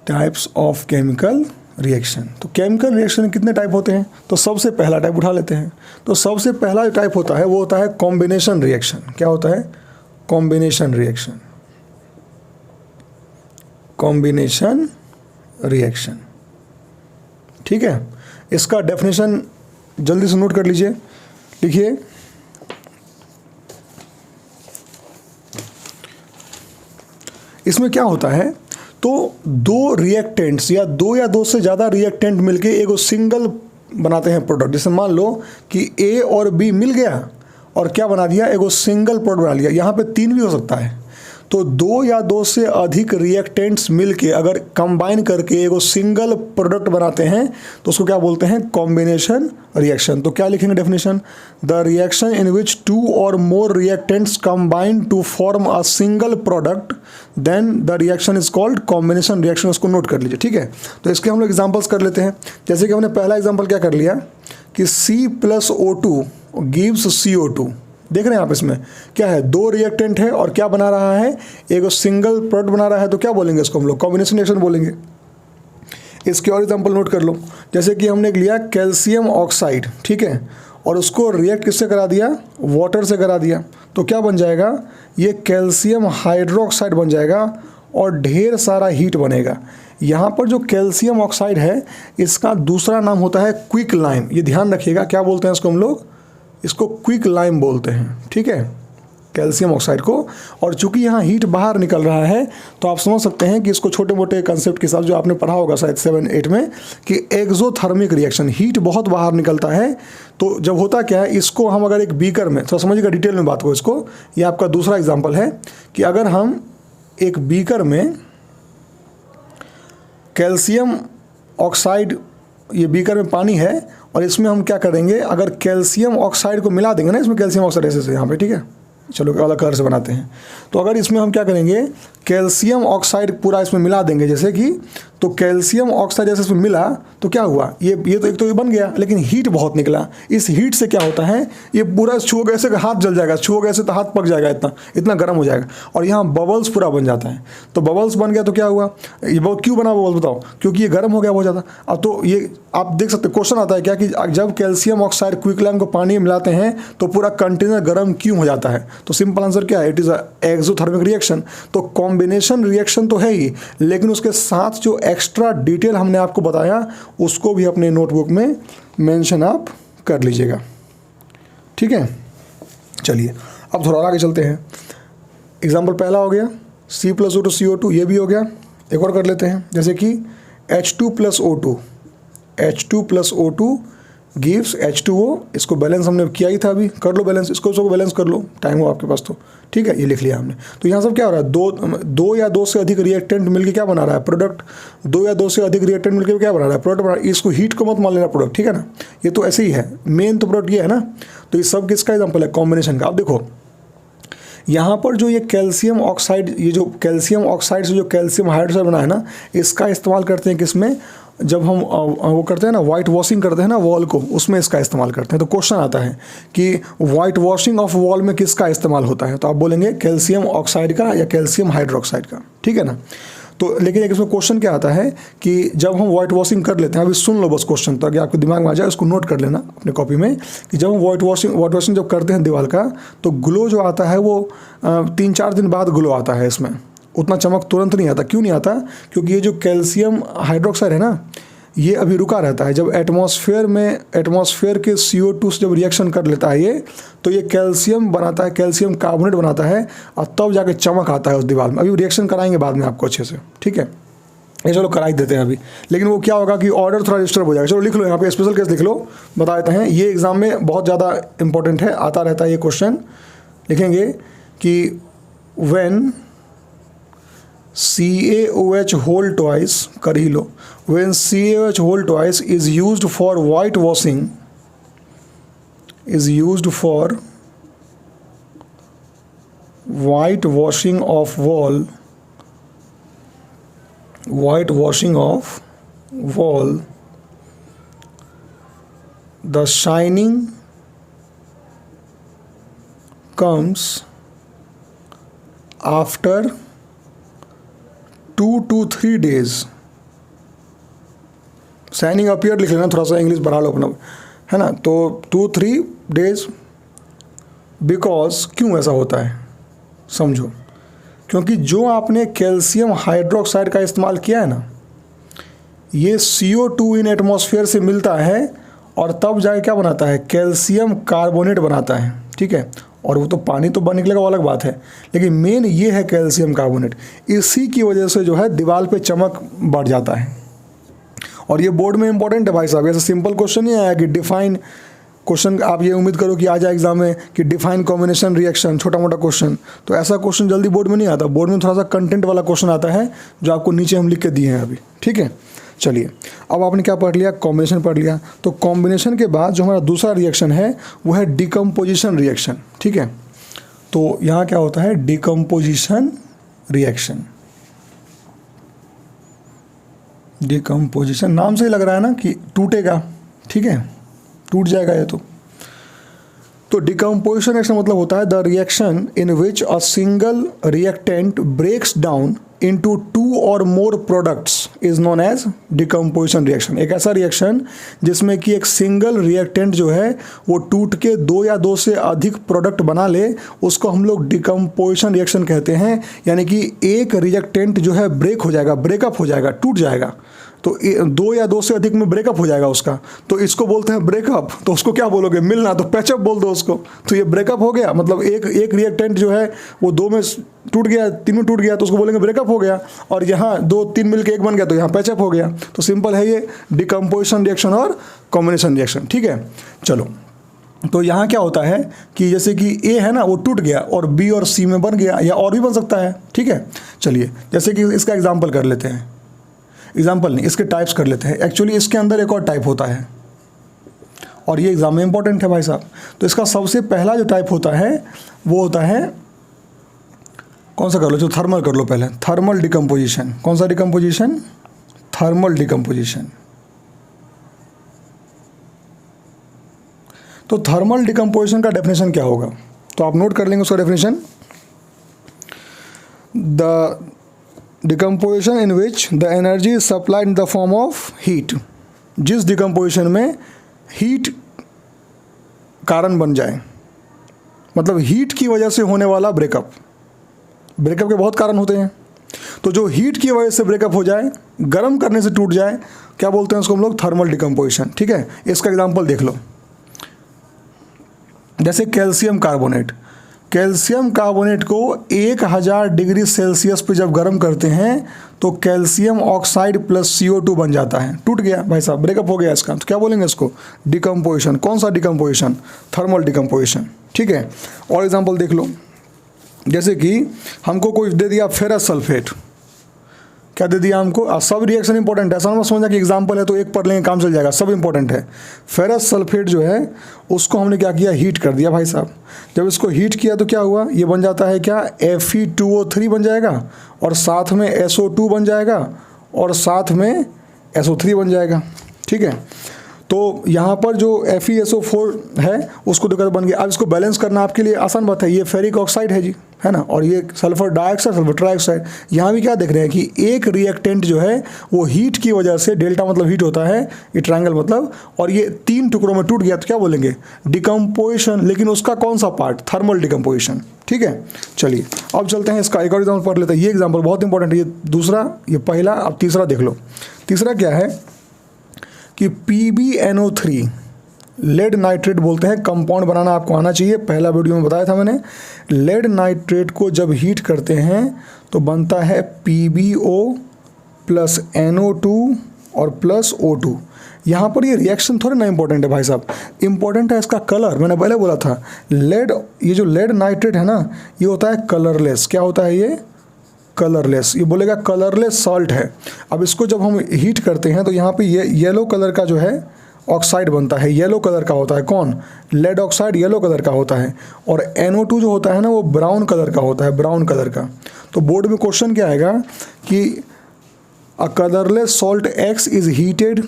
Types of chemical reaction. तो केमिकल रिएक्शन कितने टाइप होते हैं, तो सबसे पहला टाइप उठा लेते हैं। तो सबसे पहला टाइप होता है वो होता है कॉम्बिनेशन रिएक्शन। क्या होता है, कॉम्बिनेशन रिएक्शन। कॉम्बिनेशन रिएक्शन, ठीक है। इसका डेफिनेशन जल्दी से नोट कर लीजिए, लिखिए, इसमें क्या होता है, तो दो रिएक्टेंट्स या दो से ज़्यादा रिएक्टेंट मिलके एक सिंगल बनाते हैं प्रोडक्ट। जैसे मान लो कि ए और बी मिल गया और क्या बना दिया, एक सिंगल प्रोडक्ट बना लिया। यहाँ पे तीन भी हो सकता है। तो दो या दो से अधिक रिएक्टेंट्स मिलके अगर कंबाइन करके एक सिंगल प्रोडक्ट बनाते हैं तो उसको क्या बोलते हैं, कॉम्बिनेशन रिएक्शन। तो क्या लिखेंगे definition, the reaction in which two or more reactants combine to form a single product then the reaction is called combination reaction. उसको नोट कर लीजिए, ठीक है। तो इसके हम लोग एग्जाम्पल्स कर लेते हैं। जैसे कि हमने पहला एग्जाम्पल क्या कर लिया कि C+O2 गिव्स CO2। देख रहे हैं आप, इसमें क्या है, दो रिएक्टेंट है और क्या बना रहा है, एक सिंगल प्रोडक्ट बना रहा है। तो क्या बोलेंगे इसको हम लोग, कॉम्बिनेशन रिएक्शन बोलेंगे। इसके और एग्जांपल नोट कर लो। जैसे कि हमने लिया कैल्शियम ऑक्साइड, ठीक है, और उसको रिएक्ट किससे करा दिया, वाटर से करा दिया। तो क्या बन जाएगा, ये कैल्शियम हाइड्रोक्साइड बन जाएगा और ढेर सारा हीट बनेगा। यहाँ पर जो कैल्शियम ऑक्साइड है इसका दूसरा नाम होता है क्विक लाइम। ये ध्यान रखिएगा, क्या बोलते हैं इसको हम लोग, इसको क्विक लाइम बोलते हैं, ठीक है, कैल्शियम ऑक्साइड को। और चूंकि यहाँ हीट बाहर निकल रहा है तो आप समझ सकते हैं कि इसको छोटे मोटे कंसेप्ट के साथ जो आपने पढ़ा होगा शायद 7-8 में कि एक्सोथर्मिक रिएक्शन, हीट बहुत बाहर निकलता है। तो जब होता क्या है, इसको हम अगर एक बीकर में, तो समझिएगा डिटेल में बात को इसको, ये आपका दूसरा एग्जाम्पल है कि अगर हम एक बीकर में कैल्शियम ऑक्साइड, ये बीकर में पानी है और इसमें हम क्या करेंगे, अगर कैल्शियम ऑक्साइड को मिला देंगे ना, इसमें कैल्शियम ऑक्साइड ऐसे यहाँ पे, ठीक है, चलो अलग कलर से बनाते हैं। तो अगर इसमें हम क्या करेंगे, कैल्शियम ऑक्साइड पूरा इसमें मिला देंगे जैसे कि, तो कैल्शियम ऑक्साइड जैसे इसमें मिला तो क्या हुआ, ये तो एक तो ये बन गया, लेकिन हीट बहुत निकला। इस हीट से क्या होता है, ये पूरा छुओगे ऐसे हाथ जल जाएगा, छुओगे ऐसे तो हाथ पक जाएगा, इतना गर्म हो जाएगा और यहाँ बबल्स पूरा बन जाता है। तो बबल्स बन गया तो क्या हुआ, ये क्यों बना बबल्स बताओ, क्योंकि ये गर्म हो गया बहुत ज़्यादा। अब तो ये आप देख सकते, क्वेश्चन आता है क्या कि जब कैल्शियम ऑक्साइड क्विक लाइम को पानी में मिलाते हैं तो पूरा कंटेनर गर्म क्यों हो जाता है। तो सिंपल आंसर क्या है, it is a exothermic reaction. तो कॉम्बिनेशन रिएक्शन तो है ही, लेकिन उसके साथ जो एक्स्ट्रा डिटेल हमने आपको बताया उसको भी अपने नोटबुक में मेंशन आप कर लीजिएगा, ठीक है। चलिए अब थोड़ा आगे चलते हैं। एग्जाम्पल पहला हो गया C+O2 CO2, ये भी हो गया। एक और कर लेते हैं, जैसे कि H2+O2, H2+O2 गिव्स H2O। इसको बैलेंस हमने किया ही था, अभी कर लो बैलेंस, इसको बैलेंस कर लो, टाइम हो आपके पास तो, ठीक है, ये लिख लिया हमने। तो यहाँ सब क्या हो रहा है, दो या दो से अधिक रिएक्टेंट मिलके क्या बना रहा है, प्रोडक्ट। दो या दो से अधिक रिएक्टेंट मिलके क्या बना रहा है, प्रोडक्ट बना। इसको हीट को मत मान लेना प्रोडक्ट, ठीक है ना, ये तो ऐसे ही है, मेन तो प्रोडक्ट ये है ना। तो ये सब किसका एग्जाम्पल है, कॉम्बिनेशन का। अब देखो यहाँ पर जो ये कैल्शियम ऑक्साइड, ये जो कैल्शियम ऑक्साइड से जो कैल्शियम हाइड्रोक्साइड बना है ना, इसका इस्तेमाल करते हैं किसमें, जब हम वो करते हैं ना, वाइट वॉशिंग करते हैं ना वॉल को, उसमें इसका इस्तेमाल करते हैं। तो क्वेश्चन आता है कि वाइट वॉशिंग ऑफ वॉल में किसका इस्तेमाल होता है, तो आप बोलेंगे कैल्शियम ऑक्साइड का या कैल्शियम हाइड्रोक्साइड का, ठीक है ना। तो लेकिन एक इसमें क्वेश्चन क्या आता है कि जब हम वाइट वॉशिंग कर लेते हैं, अभी सुन लो बस क्वेश्चन ताकि आपके दिमाग में आ जाए, उसको नोट कर लेना अपने कॉपी में, कि जब हम वाइट वॉशिंग जब करते हैं दीवार का, तो ग्लो जो आता है वो 3-4 दिन बाद ग्लो आता है। इसमें उतना चमक तुरंत नहीं आता। क्यों नहीं आता? क्योंकि ये जो कैल्शियम हाइड्रोक्साइड है ना, ये अभी रुका रहता है। जब एटमॉस्फेयर के CO2 से जब रिएक्शन कर लेता है ये, तो ये कैल्शियम बनाता है, कैल्शियम कार्बोनेट बनाता है, और तब जाके चमक आता है उस दीवार में। अभी रिएक्शन कराएंगे बाद में आपको अच्छे से, ठीक है? ये चलो करा ही देते हैं अभी। लेकिन वो क्या होगा कि ऑर्डर थोड़ा डिस्टर्ब हो जाएगा। चलो लिख लो यहाँ पे, स्पेशल केस लिख लो, बता देते हैं। ये एग्जाम में बहुत ज़्यादा इंपॉर्टेंट है, आता रहता है ये क्वेश्चन। लिखेंगे कि व्हेन CaOH whole twice, कर ही लो, when CaOH whole twice is used for whitewashing, whitewashing of wall, the shining comes after 2 to 3 days। Shining appear लिख लेना, थोड़ा सा इंग्लिश बढ़ा लो अपना, है ना? तो 2-3 days। बिकॉज क्यों ऐसा होता है समझो, क्योंकि जो आपने कैल्शियम हाइड्रोक्साइड का इस्तेमाल किया है ना, ये CO2 इन एटमॉस्फेयर से मिलता है और तब जाके क्या बनाता है? कैल्शियम कार्बोनेट बनाता है, ठीक है? और वो तो पानी तो बाहर निकलेगा, वो अलग बात है, लेकिन मेन ये है कैल्शियम कार्बोनेट। इसी की वजह से जो है दीवार पे चमक बढ़ जाता है। और ये बोर्ड में इंपॉर्टेंट है भाई साहब। ऐसा सिंपल क्वेश्चन नहीं आया कि डिफाइन क्वेश्चन, आप ये उम्मीद करो कि आ जाए एग्जाम में कि डिफाइन कॉम्बिनेशन रिएक्शन, छोटा मोटा क्वेश्चन, तो ऐसा क्वेश्चन जल्दी बोर्ड में नहीं आता। बोर्ड में थोड़ा सा कंटेंट वाला क्वेश्चन आता है, जो आपको नीचे हम लिख के दिए हैं अभी, ठीक है? चलिए, अब आपने क्या पढ़ लिया? कॉम्बिनेशन पढ़ लिया। तो कॉम्बिनेशन के बाद जो हमारा दूसरा रिएक्शन है वो है डिकम्पोजिशन रिएक्शन, ठीक है? तो यहाँ क्या होता है? Decomposition reaction. डिकम्पोजिशन नाम से ही लग रहा है ना कि टूटेगा, ठीक है? टूट जाएगा ये तो डिकम्पोजिशन रिएक्शन मतलब होता है the reaction in which a single reactant breaks down into 2 or more products is known as decomposition reaction। एक ऐसा रिएक्शन जिसमें कि एक सिंगल रिएक्टेंट जो है वो टूट के 2 या 2 से अधिक प्रोडक्ट बना ले, उसको हम लोग डिकम्पोजिशन रिएक्शन कहते हैं। यानी कि एक रिएक्टेंट जो है ब्रेक हो जाएगा, ब्रेकअप हो जाएगा, टूट जाएगा, तो 2 या 2 से अधिक में ब्रेकअप हो जाएगा उसका, तो इसको बोलते हैं ब्रेकअप। तो उसको क्या बोलोगे? मिलना, तो पैचअप बोल दो उसको। तो ये ब्रेकअप हो गया, मतलब एक रिएक्टेंट जो है वो 2 में टूट गया, 3 में टूट गया, तो उसको बोलेंगे ब्रेकअप हो गया। और यहाँ 2-3 मिल के 1 बन गया, तो यहाँ पैचअप हो गया। तो सिंपल है ये डिकम्पोजिशन रिएक्शन और कॉम्बिनेशन रिएक्शन, ठीक है? चलो, तो यहाँ क्या होता है कि जैसे कि A है ना, वो टूट गया और B और C में बन गया, या और भी बन सकता है, ठीक है? चलिए, जैसे कि इसका एग्जाम्पल कर लेते हैं। एग्जाम्पल नहीं, इसके टाइप्स कर लेते हैं। एक्चुअली इसके अंदर एक और टाइप होता है, और ये एग्जाम में इंपॉर्टेंट है भाई साहब। तो इसका सबसे पहला जो टाइप होता है वो होता है, कौन सा कर लो? जो थर्मल कर लो पहले, थर्मल डिकम्पोजिशन। कौन सा डिकम्पोजिशन? Thermal decomposition. तो थर्मल डिकम्पोजिशन का डेफिनेशन क्या होगा? तो आप नोट कर लेंगे उसका definition. The decomposition in which the energy is supplied in the form of heat. जिस डिकम्पोजिशन में हीट कारण बन जाए, मतलब हीट की वजह से होने वाला ब्रेकअप। ब्रेकअप के बहुत कारण होते हैं, तो जो हीट की वजह से ब्रेकअप हो जाए, गर्म करने से टूट जाए, क्या बोलते हैं उसको हम लोग? थर्मल डिकम्पोजिशन, ठीक है? इसका एग्जांपल देख लो। जैसे कैल्शियम कार्बोनेट, कैल्शियम कार्बोनेट को 1000 डिग्री सेल्सियस पे जब गर्म करते हैं तो कैल्शियम ऑक्साइड प्लस CO2 बन जाता है। टूट गया भाई साहब, ब्रेकअप हो गया इसका, तो क्या बोलेंगे इसको? डिकम्पोजिशन। कौन सा डिकम्पोजिशन? थर्मल डिकम्पोजिशन, ठीक है? और एग्जांपल देख लो, जैसे कि हमको कोई दे दिया फेरस सल्फेट। क्या दे दिया हमको? सब रिएक्शन इंपॉर्टेंट है, ऐसा मत समझना कि एग्जाम्पल है तो एक पढ़ लेंगे काम चल जाएगा, सब इंपॉर्टेंट है। फेरस सल्फेट जो है उसको हमने क्या किया? हीट कर दिया भाई साहब। जब इसको हीट किया तो क्या हुआ? ये बन जाता है क्या? Fe2O3 बन जाएगा, और साथ में SO2 बन जाएगा, और साथ में SO3 बन जाएगा, ठीक है? तो यहाँ पर जो FeSO4 है उसको देखकर बन गया। अब इसको बैलेंस करना आपके लिए आसान बात है, ये फेरिक ऑक्साइड है जी, है ना, और ये सल्फर डाइऑक्साइड, सल्फर ट्राइऑक्साइड। यहाँ भी क्या देख रहे हैं कि एक रिएक्टेंट जो है वो हीट की वजह से, डेल्टा मतलब हीट होता है, ये ट्रायंगल मतलब, और ये 3 टुकड़ों में टूट गया तो क्या बोलेंगे, डिकम्पोजिशन। लेकिन उसका कौन सा पार्ट, थर्मल डिकम्पोजिशन। ठीक है, चलिए अब चलते हैं इसका एक और एग्जाम्पल पढ़ लेते हैं। ये एग्जाम्पल बहुत इंपॉर्टेंट है, ये दूसरा, ये पहला, अब तीसरा देख लो। तीसरा क्या है कि PbNO3 लेड नाइट्रेट बोलते हैं, कंपाउंड बनाना आपको आना चाहिए, पहला वीडियो में बताया था मैंने। लेड नाइट्रेट को जब हीट करते हैं तो बनता है PbO प्लस NO2 और प्लस O2। यहाँ पर ये रिएक्शन थोड़ा ना इंपॉर्टेंट है भाई साहब, इंपॉर्टेंट है इसका कलर। मैंने पहले बोला था लेड, ये जो लेड नाइट्रेट है ना, ये होता है कलरलेस। क्या होता है ये, कलरलेस। ये बोलेगा कलरलेस सॉल्ट है। अब इसको जब हम हीट करते हैं तो यहाँ पे ये येलो कलर का जो है ऑक्साइड बनता है, येलो कलर का होता है। कौन, लेड ऑक्साइड येलो कलर का होता है, और NO2 जो होता है ना वो ब्राउन कलर का होता है, ब्राउन कलर का। तो बोर्ड में क्वेश्चन क्या आएगा कि a colourless salt X is heated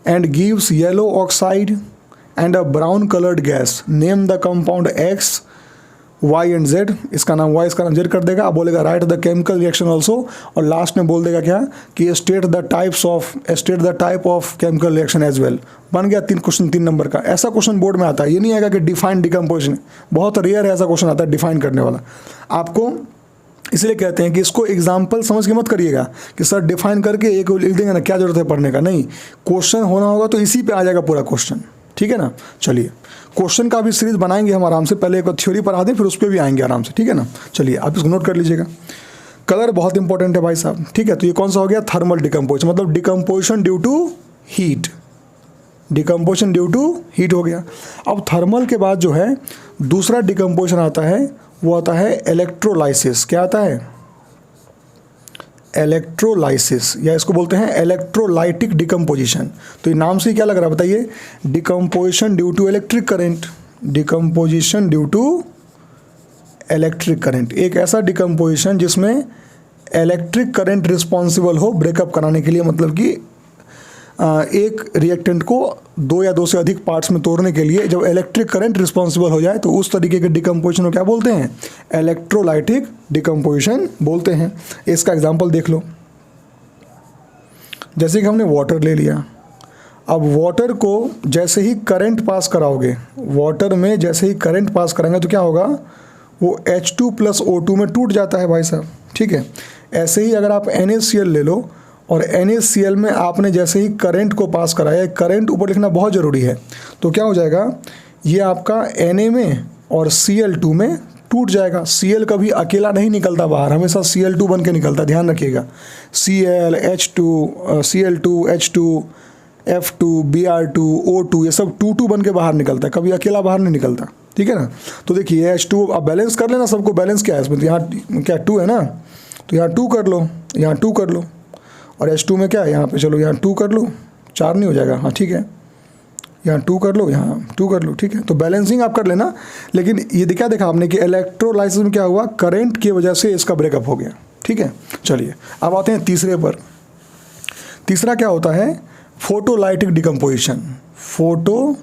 and gives yellow oxide and a brown colored gas. Name the compound X, Y and Z. इसका नाम Y, इसका नाम Z कर देगा। अब बोलेगा write the chemical reaction also, और लास्ट में बोल देगा क्या कि state the type of chemical reaction as well. बन गया 3 क्वेश्चन 3 नंबर का। ऐसा क्वेश्चन बोर्ड में आता है, ये नहीं आएगा कि डिफाइन डिकम्पोजिशन, बहुत रेयर है ऐसा क्वेश्चन आता है डिफाइन करने वाला। आपको इसलिए कहते हैं कि इसको एग्जाम्पल समझ के मत करिएगा कि सर डिफाइन करके एक लिख देंगे ना, क्या जरूरत है पढ़ने का। नहीं, क्वेश्चन होना होगा तो इसी पे आ जाएगा पूरा क्वेश्चन। ठीक है ना, चलिए क्वेश्चन का भी सीरीज बनाएंगे हम आराम से, पहले एक थ्योरी पढ़ा दें फिर उस पर भी आएंगे आराम से। ठीक है ना, चलिए आप इसको नोट कर लीजिएगा। कलर बहुत इंपॉर्टेंट है भाई साहब। ठीक है, तो ये कौन सा हो गया, थर्मल डिकम्पोजिशन, मतलब decomposition due to heat, decomposition due to heat हो गया। अब थर्मल के बाद जो है दूसरा डिकम्पोजिशन आता है, वो आता है इलेक्ट्रोलाइसिस। क्या आता है, इलेक्ट्रोलाइसिस, या इसको बोलते हैं इलेक्ट्रोलाइटिक डिकम्पोजिशन। तो ये नाम से ही क्या लग रहा है बताइए, decomposition due to electric current, decomposition due to electric current. एक ऐसा डिकम्पोजिशन जिसमें इलेक्ट्रिक करंट रिस्पॉन्सिबल हो ब्रेकअप कराने के लिए, मतलब कि एक रिएक्टेंट को 2 या 2 से अधिक पार्ट्स में तोड़ने के लिए जब इलेक्ट्रिक करंट रिस्पॉन्सिबल हो जाए तो उस तरीके के डिकम्पोजिशन को क्या बोलते हैं, इलेक्ट्रोलाइटिक डिकम्पोजिशन बोलते हैं। इसका एग्जांपल देख लो, जैसे कि हमने वाटर ले लिया। अब वाटर को जैसे ही करंट पास कराओगे, वाटर में जैसे ही करंट पास कराएंगे तो क्या होगा, वो H2 प्लस O2 में टूट जाता है भाई साहब। ठीक है, ऐसे ही अगर आप NaCl ले लो और NaCl में आपने जैसे ही करंट को पास कराया, करंट ऊपर लिखना बहुत ज़रूरी है, तो क्या हो जाएगा, ये आपका Na में और Cl2 में टूट जाएगा। Cl कभी अकेला नहीं निकलता बाहर, हमेशा Cl2 बन के निकलता है, ध्यान रखिएगा। Cl, H2, Cl2, H2, F2, Br2, O2, ये सब 2 बन के बाहर निकलता है, कभी अकेला बाहर नहीं निकलता। ठीक है ना, तो देखिए H2 आप बैलेंस कर लेना, सबको बैलेंस क्या है इसमें, तो यहाँ क्या 2 है ना, तो यहाँ 2 कर लो, यहाँ 2 कर लो, और H2 में क्या है, यहाँ पे चलो यहाँ 2 कर लो, 4 नहीं हो जाएगा, हाँ ठीक है, यहाँ 2 कर लो, यहाँ 2 कर लो। ठीक है, तो बैलेंसिंग आप कर लेना। लेकिन ये क्या देखा आपने कि इलेक्ट्रोलाइसिस में क्या हुआ, करंट की वजह से इसका ब्रेकअप हो गया। ठीक है, चलिए अब आते हैं तीसरे पर। तीसरा क्या होता है, फोटोलाइटिक डिकम्पोजिशन, फोटोलाइटिक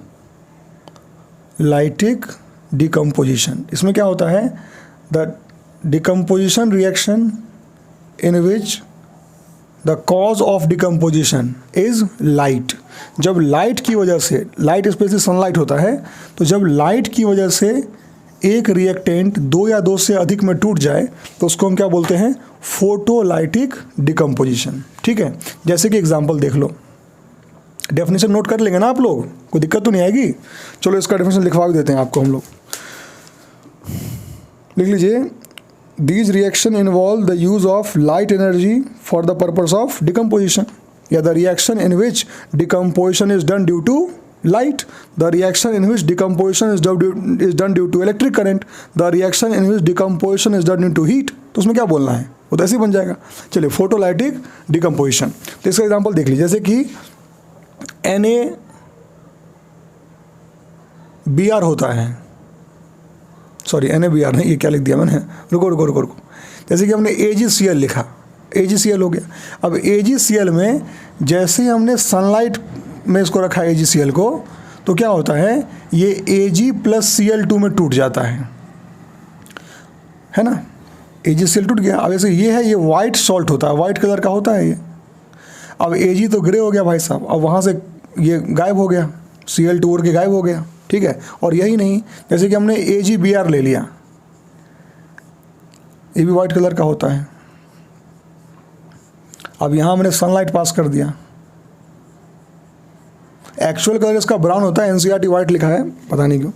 डिकम्पोजिशन। इसमें क्या होता है, the decomposition reaction in which the cause of decomposition is light. जब लाइट की वजह से, लाइट स्पेशली सनलाइट होता है, तो जब लाइट की वजह से एक रिएक्टेंट 2 या 2 से अधिक में टूट जाए तो उसको हम क्या बोलते हैं, फोटोलाइटिक डिकम्पोजिशन। ठीक है, जैसे कि एग्जांपल देख लो, डेफिनेशन नोट कर लेंगे ना आप लोग, कोई दिक्कत तो नहीं आएगी। चलो इसका डेफिनेशन लिखवा भी देते हैं आपको हम लोग, लिख लीजिए। These reaction involve the use of light energy for the purpose of decomposition. या the reaction in which decomposition is done due to light. The reaction in which decomposition is done due to electric current. The reaction in which decomposition is done due to heat. तो उसमें क्या बोलना है, वो तो ऐसे ही बन जाएगा। चलिए, फोटोलाइटिक डिकम्पोजिशन। तो इसका एग्जाम्पल देख लीजिए, जैसे कि NaBr होता है, सॉरी NaBr नहीं, ये क्या लिख दिया मैंने, रुको। जैसे कि हमने AgCl लिखा, AgCl हो गया। अब AgCl में जैसे ही हमने सनलाइट में इसको रखा AgCl को, तो क्या होता है, ये Ag प्लस Cl2 में टूट जाता है। है ना, AgCl टूट गया। अब ऐसे ये है, ये वाइट सॉल्ट होता है, वाइट कलर का होता है ये। अब Ag तो ग्रे हो गया भाई साहब, अब वहाँ से ये गायब हो गया, Cl2 उड़ के गायब हो गया, ठीक है। और यही नहीं, जैसे कि हमने AgBr ले लिया, ये भी वाइट कलर का होता है। अब यहाँ हमने सनलाइट पास कर दिया, एक्चुअल कलर इसका ब्राउन होता है, NCERT वाइट लिखा है, पता नहीं क्यों,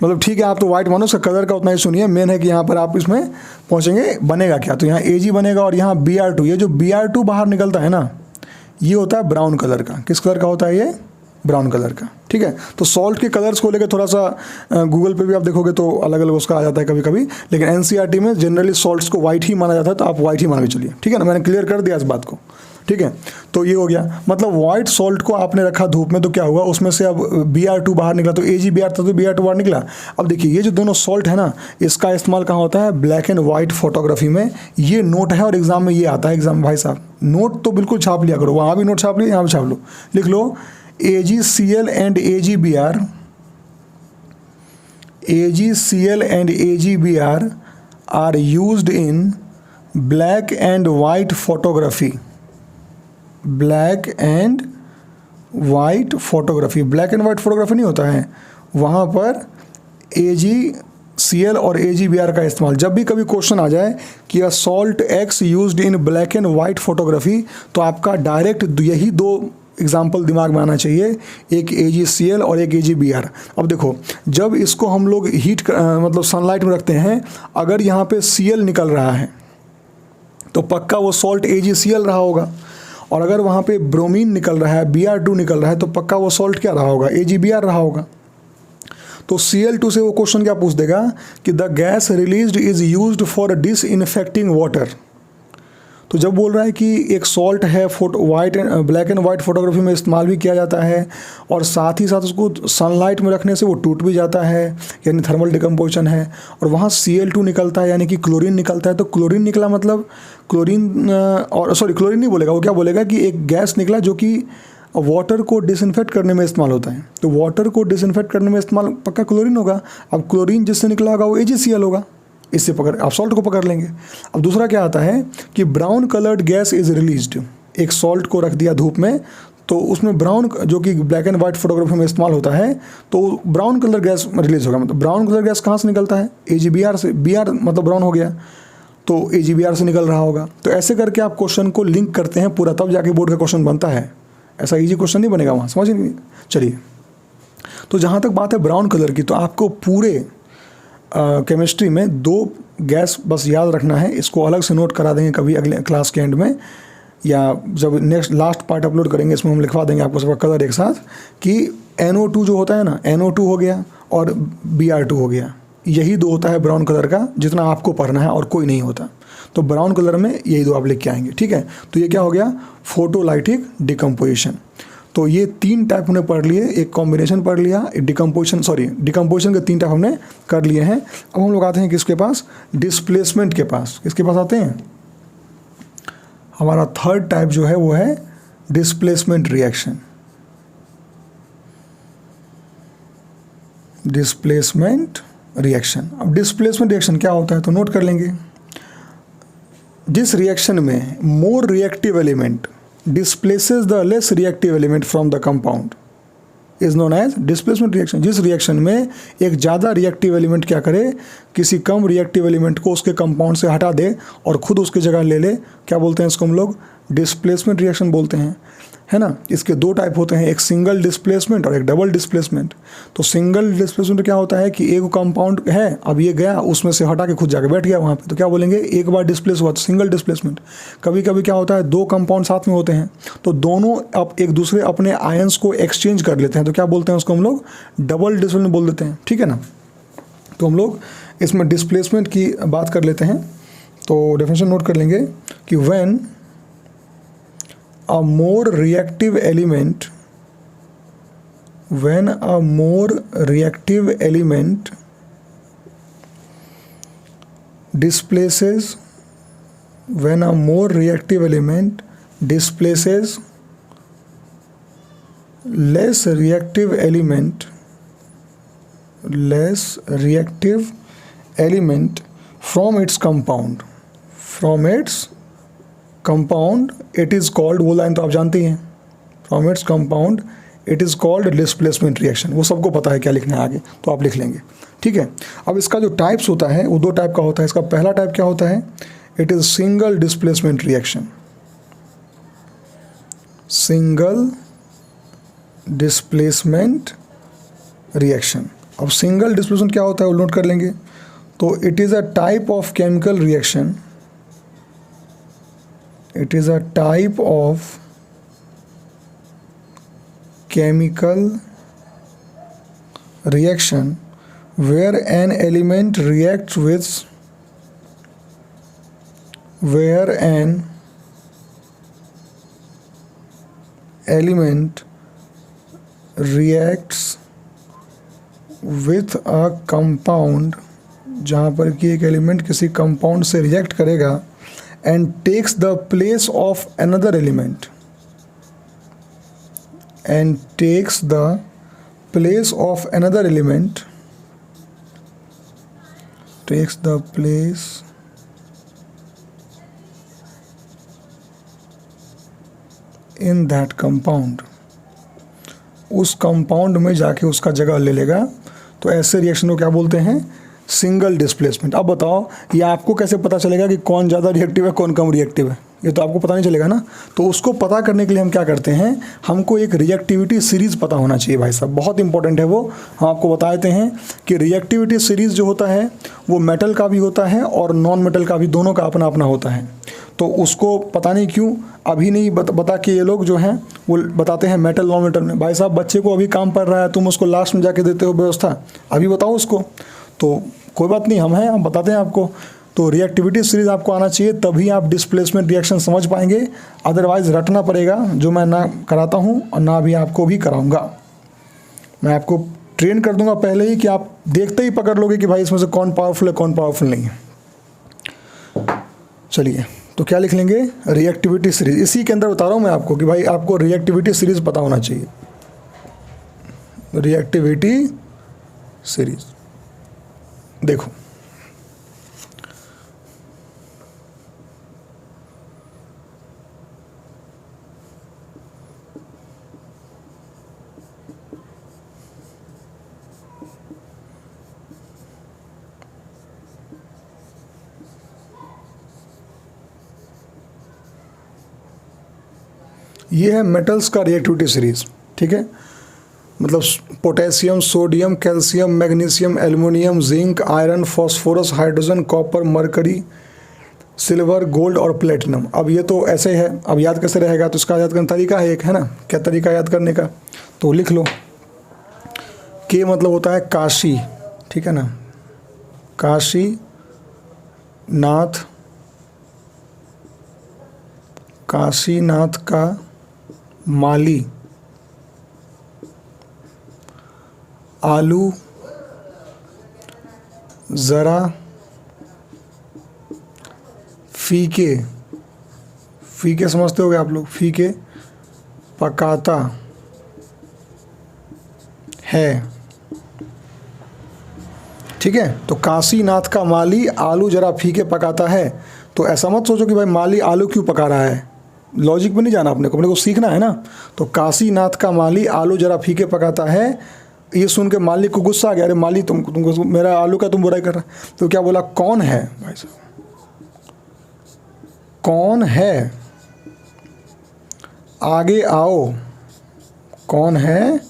मतलब ठीक है, आप तो वाइट मानो, उसका कलर का उतना ही सुनिए। मेन है कि यहाँ पर आप इसमें पहुँचेंगे, बनेगा क्या, तो यहाँ Ag बनेगा और यहाँ Br2, ये जो Br2 बाहर निकलता है ना, ये होता है ब्राउन कलर का। किस कलर का होता है ये, ब्राउन कलर का, ठीक है। तो सॉल्ट के कलर्स को लेकर थोड़ा सा गूगल पे भी आप देखोगे तो अलग अलग उसका आ जाता है कभी कभी, लेकिन NCERT में जनरली सॉल्ट्स को वाइट ही माना जाता है, तो आप वाइट ही मान के चलिए, ठीक है ना। मैंने क्लियर कर दिया इस बात को, ठीक है। तो ये हो गया, मतलब वाइट सॉल्ट को आपने रखा धूप में, तो क्या हुआ, उसमें से अब Br2 बाहर निकला, तो AgBr था तो Br2 बाहर निकला। अब देखिए ये जो दोनों सॉल्ट है ना, इसका इस्तेमाल कहाँ होता है, ब्लैक एंड वाइट फोटोग्राफी में। ये नोट है और एग्जाम में ये आता है, एग्जाम भाई साहब नोट तो बिल्कुल छाप लिया करो, वहाँ भी नोट छाप लिया, यहाँ भी छाप लो, लिख लो AgCl and AgBr, AgCl and AgBr are used in black and white photography, black and white photography. Black and white photography नहीं होता है, वहाँ पर AgCl और AgBr का इस्तेमाल। जब भी कभी क्वेश्चन आ जाए कि a salt X used in black and white photography, तो आपका डायरेक्ट यही दो एग्जाम्पल दिमाग में आना चाहिए, एक AgCl और एक AgBr। अब देखो, जब इसको हम लोग हीट मतलब सनलाइट में रखते हैं, अगर यहाँ पे Cl निकल रहा है तो पक्का वो सॉल्ट AgCl रहा होगा, और अगर वहाँ पे ब्रोमीन निकल रहा है, Br2 निकल रहा है, तो पक्का वो सॉल्ट क्या रहा होगा, AgBr रहा होगा। तो Cl2 से वो क्वेश्चन क्या पूछ देगा कि the gas released is used for disinfecting water. तो जब बोल रहा है कि एक सॉल्ट है, ब्लैक एंड वाइट फोटोग्राफी में इस्तेमाल भी किया जाता है, और साथ ही साथ उसको सनलाइट में रखने से वो टूट भी जाता है, यानी थर्मल डिकम्पोजिशन है, और वहाँ Cl2 निकलता है, यानी कि क्लोरीन निकलता है। तो क्लोरीन निकला मतलब क्लोरीन, और सॉरी क्लोरीन नहीं बोलेगा, वो क्या बोलेगा कि एक गैस निकला जो कि वाटर को डिसइंफेक्ट करने में इस्तेमाल होता है। तो वाटर को डिसइंफेक्ट करने में इस्तेमाल पक्का क्लोरीन होगा। अब क्लोरीन जिससे निकला होगा वो AgCl होगा, इससे पकड़ आप सॉल्ट को पकड़ लेंगे। अब दूसरा क्या आता है कि brown coloured gas is released, एक सॉल्ट को रख दिया धूप में, तो उसमें ब्राउन, जो कि ब्लैक एंड वाइट फोटोग्राफी में इस्तेमाल होता है, तो ब्राउन कलर गैस रिलीज होगा। मतलब ब्राउन कलर गैस कहाँ से निकलता है, AgBr से। Br मतलब ब्राउन हो गया, तो AgBr से निकल रहा होगा। तो ऐसे करके आप क्वेश्चन को लिंक करते हैं पूरा, तब जाके बोर्ड का क्वेश्चन बनता है। ऐसा ईजी क्वेश्चन नहीं बनेगा वहाँ, समझ नहीं। चलिए, तो जहाँ तक बात है ब्राउन कलर की, तो आपको पूरे केमिस्ट्री में दो गैस बस याद रखना है। इसको अलग से नोट करा देंगे कभी अगले क्लास के एंड में, या जब नेक्स्ट लास्ट पार्ट अपलोड करेंगे, इसमें हम लिखवा देंगे आपको सबका कलर एक साथ, कि NO2 जो होता है ना, NO2 हो गया और Br2 हो गया, यही दो होता है ब्राउन कलर का, जितना आपको पढ़ना है, और कोई नहीं होता। तो ब्राउन कलर में यही दो आप लिख के आएंगे, ठीक है। तो ये क्या हो गया, फोटोलाइटिक डिकम्पोजिशन। तो ये तीन टाइप हमने पढ़ लिए, एक कॉम्बिनेशन पढ़ लिया, एक डिकम्पोजिशन के तीन टाइप हमने कर लिए हैं। अब हम लोग आते हैं किसके पास, डिस्प्लेसमेंट के पास। किसके पास आते हैं, हमारा थर्ड टाइप जो है वो है डिस्प्लेसमेंट रिएक्शन। Displacement reaction. अब डिस्प्लेसमेंट रिएक्शन क्या होता है तो नोट कर लेंगे। जिस रिएक्शन में more reactive element displaces the less reactive element from the compound is known as displacement reaction। जिस रिएक्शन में एक ज़्यादा रिएक्टिव एलिमेंट क्या करे, किसी कम रिएक्टिव एलिमेंट को उसके कंपाउंड से हटा दे और खुद उसकी जगह ले ले, क्या बोलते हैं इसको हम लोग, डिस्प्लेसमेंट रिएक्शन बोलते हैं, है ना। इसके दो टाइप होते हैं, एक सिंगल डिस्प्लेसमेंट और एक डबल डिस्प्लेसमेंट। तो सिंगल डिस्प्लेसमेंट क्या होता है कि एक कंपाउंड है, अब ये गया उसमें से हटा के खुद जाके बैठ गया वहाँ पे, तो क्या बोलेंगे, एक बार डिस्प्लेस हुआ तो सिंगल डिस्प्लेसमेंट। कभी कभी क्या होता है, दो कंपाउंड साथ में होते हैं, तो दोनों अब एक दूसरे अपने आयंस को एक्सचेंज कर लेते हैं, तो क्या बोलते हैं उसको हम लोग, डबल डिस्प्लेसमेंट बोल देते हैं, ठीक है ना। तो हम लोग इसमें डिस्प्लेसमेंट की बात कर लेते हैं। तो डेफिनेशन नोट कर लेंगे कि when a more reactive element displaces less reactive element from its compound it is called, वो लाइन तो आप जानते ही हैं, from its compound it is called displacement reaction. वो सबको पता है क्या लिखना है आगे, तो आप लिख लेंगे, ठीक है। अब इसका जो टाइप्स होता है वो 2 टाइप का होता है। इसका पहला टाइप क्या होता है, it is single displacement reaction, single displacement reaction. अब सिंगल डिस्प्लेसमेंट क्या होता है वो नोट कर लेंगे। तो it is a type of chemical reaction, it is a type of chemical reaction where an element reacts with a compound, जहाँ पर कि एक एलिमेंट किसी कंपाउंड से रिएक्ट करेगा and takes the place of another element, and takes the place of another element, takes the place in that compound, उस कंपाउंड में जाके उसका जगह ले लेगा। तो ऐसे रिएक्शन को क्या बोलते हैं, सिंगल डिस्प्लेसमेंट। अब बताओ ये आपको कैसे पता चलेगा कि कौन ज़्यादा रिएक्टिव है कौन कम रिएक्टिव है, ये तो आपको पता नहीं चलेगा ना। तो उसको पता करने के लिए हम क्या करते हैं, हमको एक रिएक्टिविटी सीरीज़ पता होना चाहिए भाई साहब, बहुत इंपॉर्टेंट है वो। हम आपको बता देते हैं कि रिएक्टिविटी सीरीज़ जो होता है वो मेटल का भी होता है और नॉन मेटल का भी, दोनों का अपना अपना होता है। तो उसको पता नहीं क्यों अभी नहीं बता के ये लोग जो हैं वो बताते हैं मेटल नॉन मेटल में। भाई साहब बच्चे को अभी काम पड़ रहा है, तुम उसको लास्ट में जाके देते हो व्यवस्था, अभी बताओ उसको। तो कोई बात नहीं, हम बताते हैं आपको। तो रिएक्टिविटी सीरीज आपको आना चाहिए, तभी आप डिस्प्लेसमेंट रिएक्शन समझ पाएंगे, अदरवाइज रटना पड़ेगा, जो मैं ना कराता हूँ और ना भी आपको भी कराऊंगा। मैं आपको ट्रेन कर दूंगा पहले ही कि आप देखते ही पकड़ लोगे कि भाई इसमें से कौन पावरफुल है कौन पावरफुल नहीं है। चलिए तो क्या लिख लेंगे, रिएक्टिविटी सीरीज। इसी के अंदर बता रहा हूँ मैं आपको कि भाई आपको रिएक्टिविटी सीरीज पता होना चाहिए, रिएक्टिविटी सीरीज। देखो ये है मेटल्स का रिएक्टिविटी सीरीज, ठीक है। मतलब potassium, sodium, calcium, magnesium, aluminium, zinc, iron, phosphorus, hydrogen, copper, mercury, silver, gold और प्लेटिनम। अब ये तो ऐसे है, अब याद कैसे रहेगा, तो इसका याद करने का तरीका है एक, है ना। क्या तरीका याद करने का, तो लिख लो। के मतलब होता है काशी, ठीक है ना, काशी नाथ, काशीनाथ का माली, आलू ज़रा फीके, फीके समझते होगे आप लोग, फीके पकाता है, ठीक है। तो काशीनाथ का माली आलू ज़रा फीके पकाता है। तो ऐसा मत सोचो कि भाई माली आलू क्यों पका रहा है, लॉजिक में नहीं जाना अपने को सीखना है ना। तो काशीनाथ का माली आलू ज़रा फीके पकाता है, ये सुन के मालिक को गुस्सा आ गया, अरे माली तुमको मेरा आलू का तुम बुराई कर रहा है। तो क्या बोला, कौन है भाई साहब, कौन है, आगे आओ, कौन है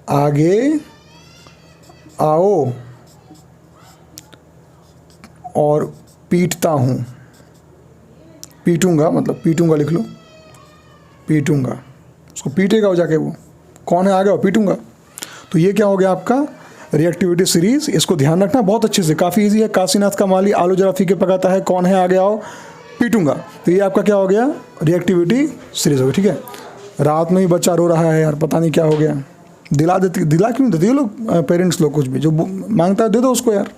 आगे आओ, और पीटता हूँ, पीटूंगा मतलब पीटूंगा लिख लो, पीटूंगा, उसको पीटेगा हो जाके, वो कौन है आगे आओ पीटूंगा। तो ये क्या हो गया आपका रिएक्टिविटी सीरीज। इसको ध्यान रखना बहुत अच्छे से, काफ़ी इजी है। काशीनाथ का माली आलू जरा फीके पकाता है, कौन है आगे आओ पीटूंगा। तो ये आपका क्या हो गया, रिएक्टिविटी सीरीज हो गई, ठीक है। रात में ही बच्चा रो रहा है यार, पता नहीं क्या हो गया, दिला क्यों देते ये लोग, पेरेंट्स लोग कुछ भी जो मांगता है दे दो उसको यार।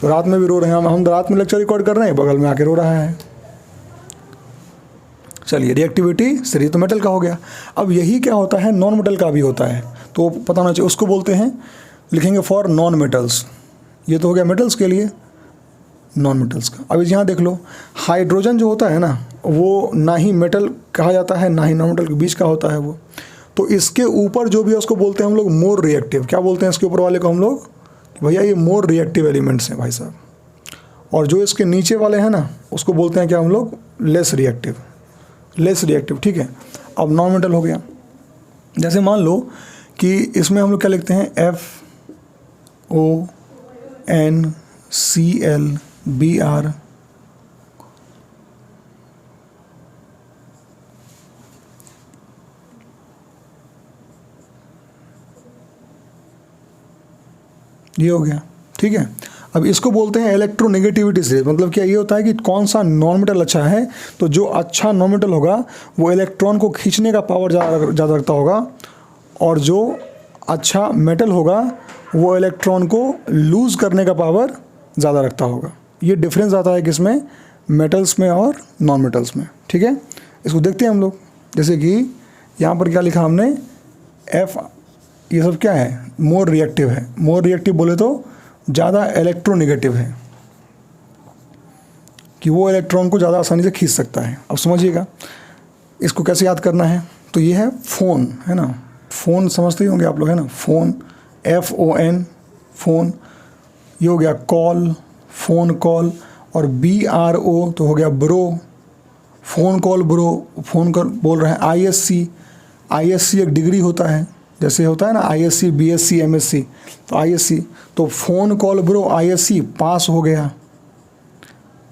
तो रात में भी रो रहे हैं, हम रात में लेक्चर रिकॉर्ड कर रहे हैं, बगल में आके रो रहा है। चलिए रिएक्टिविटी सीरीज तो मेटल का हो गया। अब यही क्या होता है, नॉन मेटल का भी होता है, तो पता होना चाहिए। उसको बोलते हैं, लिखेंगे फॉर नॉन मेटल्स। ये तो हो गया मेटल्स के लिए। नॉन मेटल्स का। अब यहाँ देख लो, हाइड्रोजन जो होता है ना वो ना ही मेटल कहा जाता है ना ही नॉन मेटल के बीच का होता है वो। तो इसके ऊपर जो भी है उसको बोलते हैं हम लोग मोर रिएक्टिव। क्या बोलते हैं इसके ऊपर वाले को हम लोग? भैया ये मोर रिएक्टिव एलिमेंट्स हैं भाई साहब। और जो इसके नीचे वाले हैं ना उसको बोलते हैं क्या हम लोग? Less reactive. लेस रिएक्टिव, ठीक है। अब नॉन मेटल हो गया। जैसे मान लो कि इसमें हम लोग क्या लिखते हैं? FONClBr ये हो गया, ठीक है। अब इसको बोलते हैं इलेक्ट्रोनेगेटिविटी सीरीज। मतलब क्या ये होता है कि कौन सा नॉन मेटल अच्छा है, तो जो अच्छा नॉन मेटल होगा वो इलेक्ट्रॉन को खींचने का पावर ज़्यादा रखता होगा, और जो अच्छा मेटल होगा वो इलेक्ट्रॉन को लूज़ करने का पावर ज़्यादा रखता होगा। ये डिफरेंस आता है किसमें? मेटल्स में और नॉन मेटल्स में, ठीक है। इसको देखते हैं हम लोग। जैसे कि यहाँ पर क्या लिखा हमने? ये सब क्या है? मोर रिएक्टिव है। मोर रिएक्टिव बोले तो ज़्यादा इलेक्ट्रोनेगेटिव है, कि वो इलेक्ट्रॉन को ज़्यादा आसानी से खींच सकता है। अब समझिएगा इसको कैसे याद करना है। तो ये है फोन, है ना। फ़ोन समझते ही होंगे आप लोग, है ना। Phone, FON, phone. ये हो गया कॉल, फ़ोन कॉल। और BRO तो हो गया bro, phone call bro. Phone call बोल रहे हैं। ISC एक डिग्री होता है, जैसे होता है ना ISC BSc MSc, तो ISC। तो फ़ोन कॉल ब्रो ISC पास हो गया।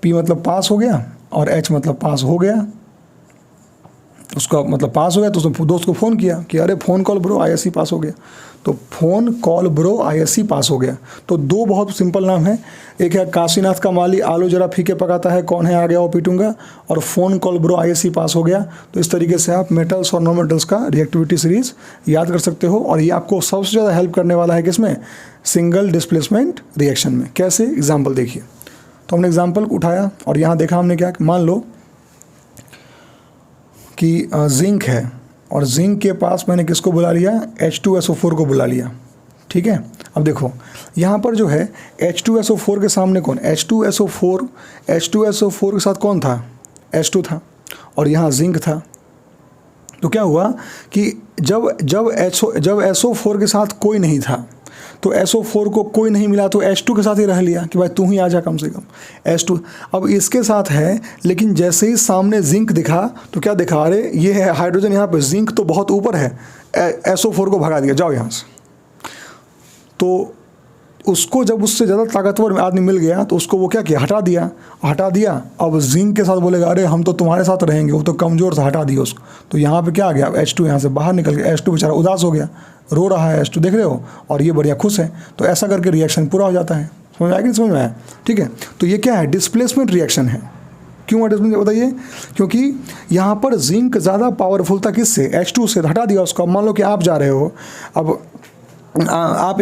P मतलब पास हो गया और H मतलब पास हो गया। उसका मतलब पास हो गया तो उसने दोस्त को फ़ोन किया कि अरे फ़ोन कॉल ब्रो ISC पास हो गया। तो फ़ोन कॉल ब्रो ISC पास हो गया। तो दो बहुत सिंपल नाम है। एक है काशीनाथ का माली आलू जरा फीके पकाता है, कौन है आ गया वो पीटूंगा। और फ़ोन कॉल ब्रो ISC पास हो गया। तो इस तरीके से आप मेटल्स और नॉन मेटल्स का रिएक्टिविटी सीरीज़ याद कर सकते हो। और ये आपको सबसे ज़्यादा हेल्प करने वाला है किसमें? सिंगल डिस्प्लेसमेंट रिएक्शन में। कैसे? एग्जाम्पल देखिए। तो हमने एग्जाम्पल उठाया और यहाँ देखा हमने क्या, मान लो कि जिंक है और जिंक के पास मैंने किसको बुला लिया? H2SO4 को बुला लिया, ठीक है। अब देखो यहाँ पर जो है H2SO4 के सामने कौन? H2SO4 के साथ कौन था? H2 था और यहाँ जिंक था। तो क्या हुआ कि जब SO4 के साथ कोई नहीं था तो SO4 को कोई नहीं मिला तो H2 के साथ ही रह लिया कि भाई तू ही आ जा कम से कम। H2 अब इसके साथ है, लेकिन जैसे ही सामने जिंक दिखा तो क्या दिखा? अरे ये है हाइड्रोजन यहाँ पे, जिंक तो बहुत ऊपर है, SO4 को भगा दिया, जाओ यहाँ से। तो उसको जब उससे ज़्यादा ताकतवर आदमी मिल गया तो उसको वो क्या किया? हटा दिया। अब जिंक के साथ बोलेगा अरे हम तो तुम्हारे साथ रहेंगे, वो तो कमज़ोर था, हटा दिया उसको। तो यहाँ पे क्या आ गया? H2 यहाँ से बाहर निकल गया। H2 बेचारा उदास हो गया, रो रहा है H2, देख रहे हो, और ये बढ़िया खुश है। तो ऐसा करके रिएक्शन पूरा हो जाता है। समझ में आया कि नहीं समझ में आया? ठीक है। तो ये क्या है? डिस्प्लेसमेंट रिएक्शन है। क्यों डिस्प्लेसमेंट बताइए? क्योंकि यहाँ पर जिंक ज़्यादा पावरफुल था किससे? H2 से, हटा दिया उसको। अब मान लो कि आप जा रहे हो, अब आप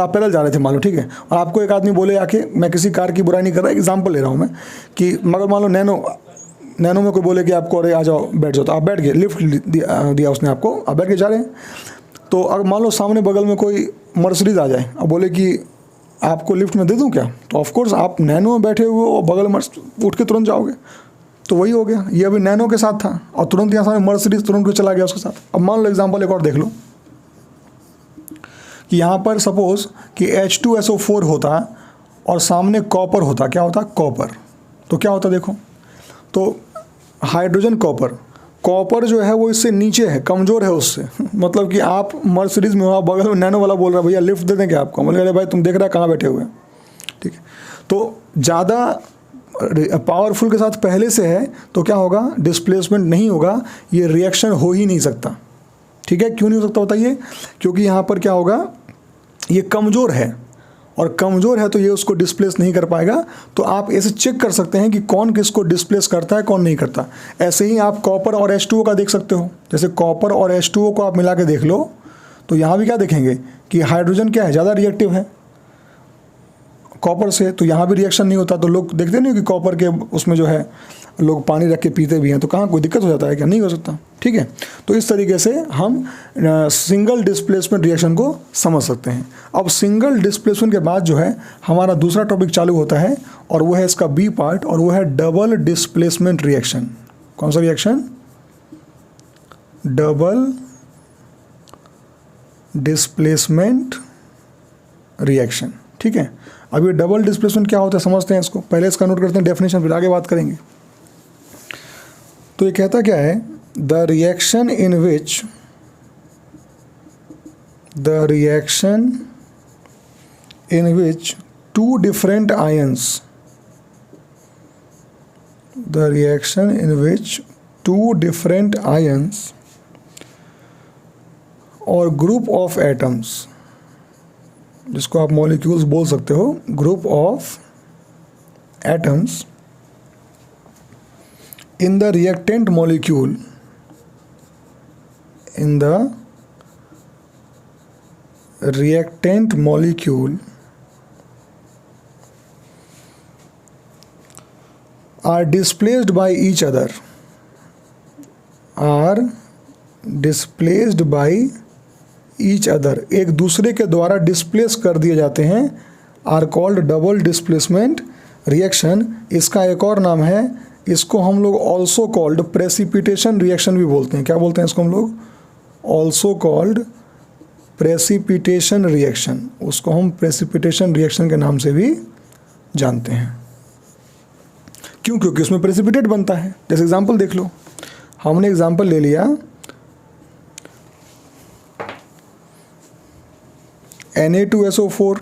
पैदल जा रहे थे मान लो, ठीक है। और आपको एक आदमी बोले आके, मैं किसी कार की बुराई नहीं कर रहा, एग्जाम्पल ले रहा हूँ मैं, कि मगर मान लो नैनो में कोई बोले कि आपको अरे आ जाओ बैठ जाओ, तो आप बैठ गए, लिफ्ट दिया उसने आपको, आप बैठ के जा रहे हैं। तो अगर मान लो सामने बगल में कोई मर्सिडीज़ आ जाए और बोले कि आपको लिफ्ट में दे दूँ क्या, तो ऑफकोर्स आप नैनो में बैठे हुए और बगल में उठ के तुरंत जाओगे। तो वही हो गया, ये अभी नैनो के साथ था और तुरंत यहाँ सामने मर्सिडीज़ तुरंत चला गया उसके साथ। अब मान लो एग्जाम्पल एक और देख लो कि यहाँ पर सपोज़ कि H2SO4 होता और सामने कॉपर होता। क्या होता? कॉपर। तो क्या होता देखो, तो हाइड्रोजन कॉपर जो है वो इससे नीचे है, कमज़ोर है उससे। मतलब कि आप मर्सिडीज़ में हो, बगल में नैनो वाला बोल रहा है भैया लिफ्ट दे देंगे आपको, बोले अरे भाई तुम देख रहा है कहाँ बैठे हुए हैं, ठीक है। तो ज़्यादा पावरफुल के साथ पहले से है तो क्या होगा? डिस्प्लेसमेंट नहीं होगा, ये रिएक्शन हो ही नहीं सकता, ठीक है। क्यों नहीं हो सकता बताइए? क्योंकि यहाँ पर क्या होगा? ये कमज़ोर है, और कमज़ोर है तो ये उसको डिस्प्लेस नहीं कर पाएगा। तो आप ऐसे चेक कर सकते हैं कि कौन किसको डिस्प्लेस करता है, कौन नहीं करता। ऐसे ही आप कॉपर और H2O का देख सकते हो। जैसे कॉपर और H2O को आप मिला के देख लो तो यहाँ भी क्या देखेंगे कि हाइड्रोजन क्या है? ज़्यादा रिएक्टिव है। कॉपर से, तो यहाँ भी रिएक्शन नहीं होता। तो लोग देखते नहीं कि कॉपर के उसमें जो है लोग पानी रख के पीते भी हैं, तो कहाँ कोई दिक्कत हो जाता है क्या? नहीं हो सकता। ठीक है, तो इस तरीके से हम सिंगल डिस्प्लेसमेंट रिएक्शन को समझ सकते हैं। अब सिंगल डिस्प्लेसमेंट के बाद जो है हमारा दूसरा टॉपिक चालू होता है, और वो है इसका बी पार्ट, और वो है डबल डिस्प्लेसमेंट रिएक्शन। कौन सा रिएक्शन? Double displacement reaction. ठीक है, अब ये डबल डिस्प्लेसमेंट क्या होता है समझते हैं इसको। पहले इसका नोट करते हैं डेफिनेशन, फिर आगे बात करेंगे। तो ये कहता क्या है? The reaction in which two different ions और ग्रुप ऑफ एटम्स, जिसको आप मॉलिक्यूल्स बोल सकते हो, group of atoms in the reactant molecule are displaced by each other, एक दूसरे के द्वारा डिस्प्लेस कर दिए जाते हैं, are called double displacement reaction. इसका एक और नाम है, इसको हम लोग ऑल्सो कॉल्ड प्रेसिपिटेशन रिएक्शन भी बोलते हैं। क्या बोलते हैं इसको हम लोग? Also called precipitation reaction. उसको हम प्रेसिपिटेशन रिएक्शन के नाम से भी जानते हैं। क्यों? क्योंकि उसमें प्रेसिपिटेट बनता है। जैसे एग्जांपल देख लो, हमने एग्जांपल ले लिया Na2SO4,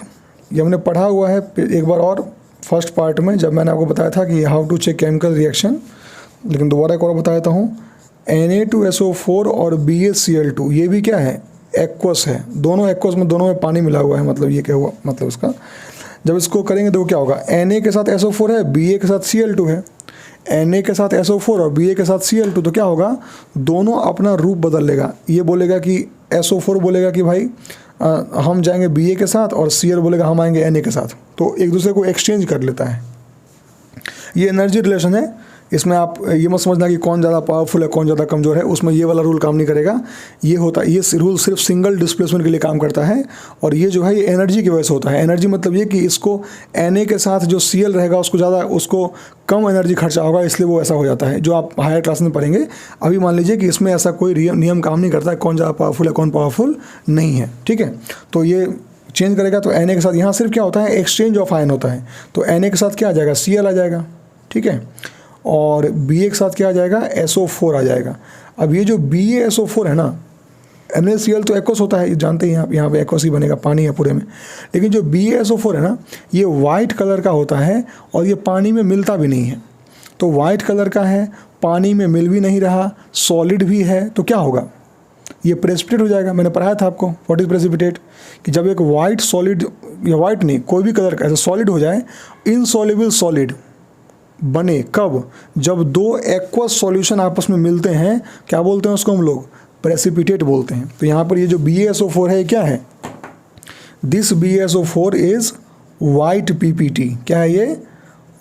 ये हमने पढ़ा हुआ है एक बार और फर्स्ट पार्ट में, जब मैंने आपको बताया था कि how to check chemical reaction, लेकिन दोबारा एक और बता देता हूँ। Na2SO4 और BaCl2 ये भी क्या है? एक्वस है। दोनों एक्वस में, दोनों में पानी मिला हुआ है। मतलब ये क्या हुआ? मतलब इसका जब इसको करेंगे तो क्या होगा? Na के साथ SO4 है, Ba के साथ Cl2 है। Na के साथ SO4 और Ba के साथ Cl2, तो क्या होगा? दोनों अपना रूप बदल लेगा। ये बोलेगा कि SO4 बोलेगा कि भाई हम जाएंगे Ba के साथ, और Cl बोलेगा हम आएंगे Na के साथ। तो एक दूसरे को एक्सचेंज कर लेता है। ये एनर्जी रिलेशन है। इसमें आप ये मत समझना कि कौन ज़्यादा पावरफुल है, कौन ज़्यादा कमज़ोर है। उसमें ये वाला रूल काम नहीं करेगा। ये रूल सिर्फ सिंगल डिस्प्लेसमेंट के लिए काम करता है, और ये जो है ये एनर्जी की वजह से होता है। एनर्जी मतलब ये कि इसको Na के साथ जो Cl रहेगा उसको कम एनर्जी खर्चा होगा, इसलिए वो ऐसा हो जाता है, जो आप हायर क्लास में पढ़ेंगे। अभी मान लीजिए कि इसमें ऐसा कोई नियम काम नहीं करता है कौन ज़्यादा पावरफुल है, कौन पावरफुल नहीं है। ठीक है, तो ये चेंज करेगा। तो Na के साथ यहाँ सिर्फ क्या होता है? एक्सचेंज ऑफ आयन होता है। तो Na के साथ क्या आ जाएगा? Cl आ जाएगा। ठीक है, और Ba के साथ क्या आ जाएगा? SO4 आ जाएगा। अब ये जो BaSO4 है ना, NaCl तो एक्वस होता है, जानते हैं आप, यहाँ पे एक्वस ही बनेगा, पानी है पूरे में। लेकिन जो BaSO4 है ना, ये वाइट कलर का होता है, और ये पानी में मिलता भी नहीं है। तो वाइट कलर का है, पानी में मिल भी नहीं रहा, सॉलिड भी है, तो क्या होगा? ये प्रेसिपिटेट हो जाएगा। मैंने पढ़ाया था आपको व्हाट इज प्रेसिपिटेट, कि जब एक वाइट सॉलिड, या वाइट नहीं, कोई भी कलर का ऐसा सॉलिड हो जाए, इनसॉल्युबल सॉलिड बने। कब? जब दो एक्वस सॉल्यूशन आपस में मिलते हैं, क्या बोलते हैं उसको हम लोग? प्रेसिपिटेट बोलते हैं। तो यहाँ पर ये जो BaSO4 है क्या है? This BaSO4 is white PPT। क्या है ये?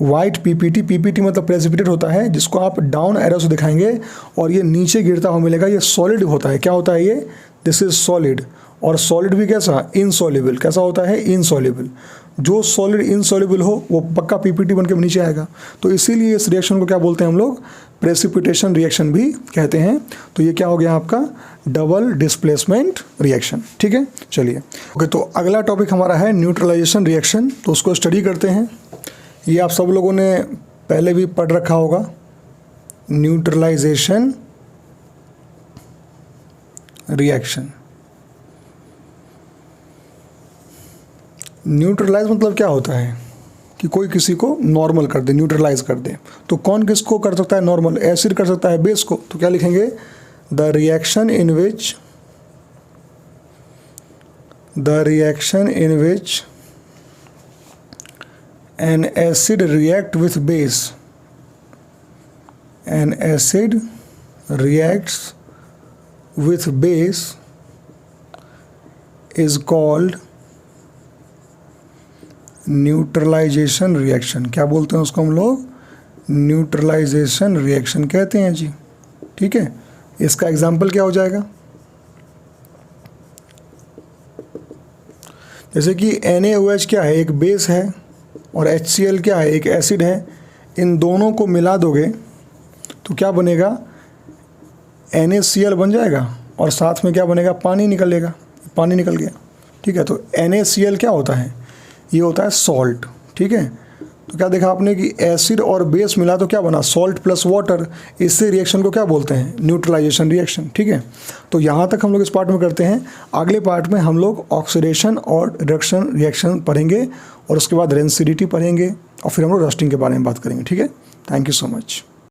White PPT। PPT मतलब प्रेसिपिटेट होता है, जिसको आप डाउन एरो से दिखाएंगे और ये नीचे गिरता हुआ मिलेगा। ये सॉलिड होता है। क्या होता है ये? This is solid. और सॉलिड भी कैसा? इनसॉल्युबल। कैसा होता है? इनसॉल्युबल। जो सॉलिड इनसॉल्युबल हो वो पक्का PPT बन के नीचे आएगा। तो इसीलिए इस रिएक्शन को क्या बोलते हैं हम लोग? प्रेसिपिटेशन रिएक्शन भी कहते हैं। तो ये क्या हो गया आपका? Double displacement reaction. ठीक है, चलिए ओके। तो अगला टॉपिक हमारा है न्यूट्रलाइजेशन रिएक्शन। तो उसको स्टडी करते हैं। ये आप सब लोगों ने पहले भी पढ़ रखा होगा, न्यूट्रलाइजेशन रिएक्शन। न्यूट्रलाइज मतलब क्या होता है? कि कोई किसी को नॉर्मल कर दे, न्यूट्रलाइज कर दे। तो कौन किसको कर सकता है नॉर्मल? एसिड कर सकता है बेस को। तो क्या लिखेंगे? The reaction in which an acid react with base, an acid reacts with base is called neutralisation reaction, क्या बोलते हैं उसको हम लोग, न्यूट्रलाइजेशन रिएक्शन कहते हैं जी। ठीक है, इसका एग्जाम्पल क्या हो जाएगा, जैसे कि NaOH क्या है, एक बेस है, और HCl क्या है, एक एसिड है। इन दोनों को मिला दोगे तो क्या बनेगा, NaCl बन जाएगा, और साथ में क्या बनेगा, पानी निकलेगा, पानी निकल गया। ठीक है, तो NaCl क्या होता है, ये होता है सॉल्ट। ठीक है, तो क्या देखा आपने कि एसिड और बेस मिला तो क्या बना, सॉल्ट प्लस वाटर। इससे रिएक्शन को क्या बोलते हैं, न्यूट्रलाइजेशन रिएक्शन। ठीक है, तो यहाँ तक हम लोग इस पार्ट में करते हैं। अगले पार्ट में हम लोग ऑक्सीडेशन और रिडक्शन रिएक्शन पढ़ेंगे, और उसके बाद रेंसिडिटी पढ़ेंगे, और फिर हम लोग रस्टिंग के बारे में बात करेंगे। ठीक है, थैंक यू सो मच।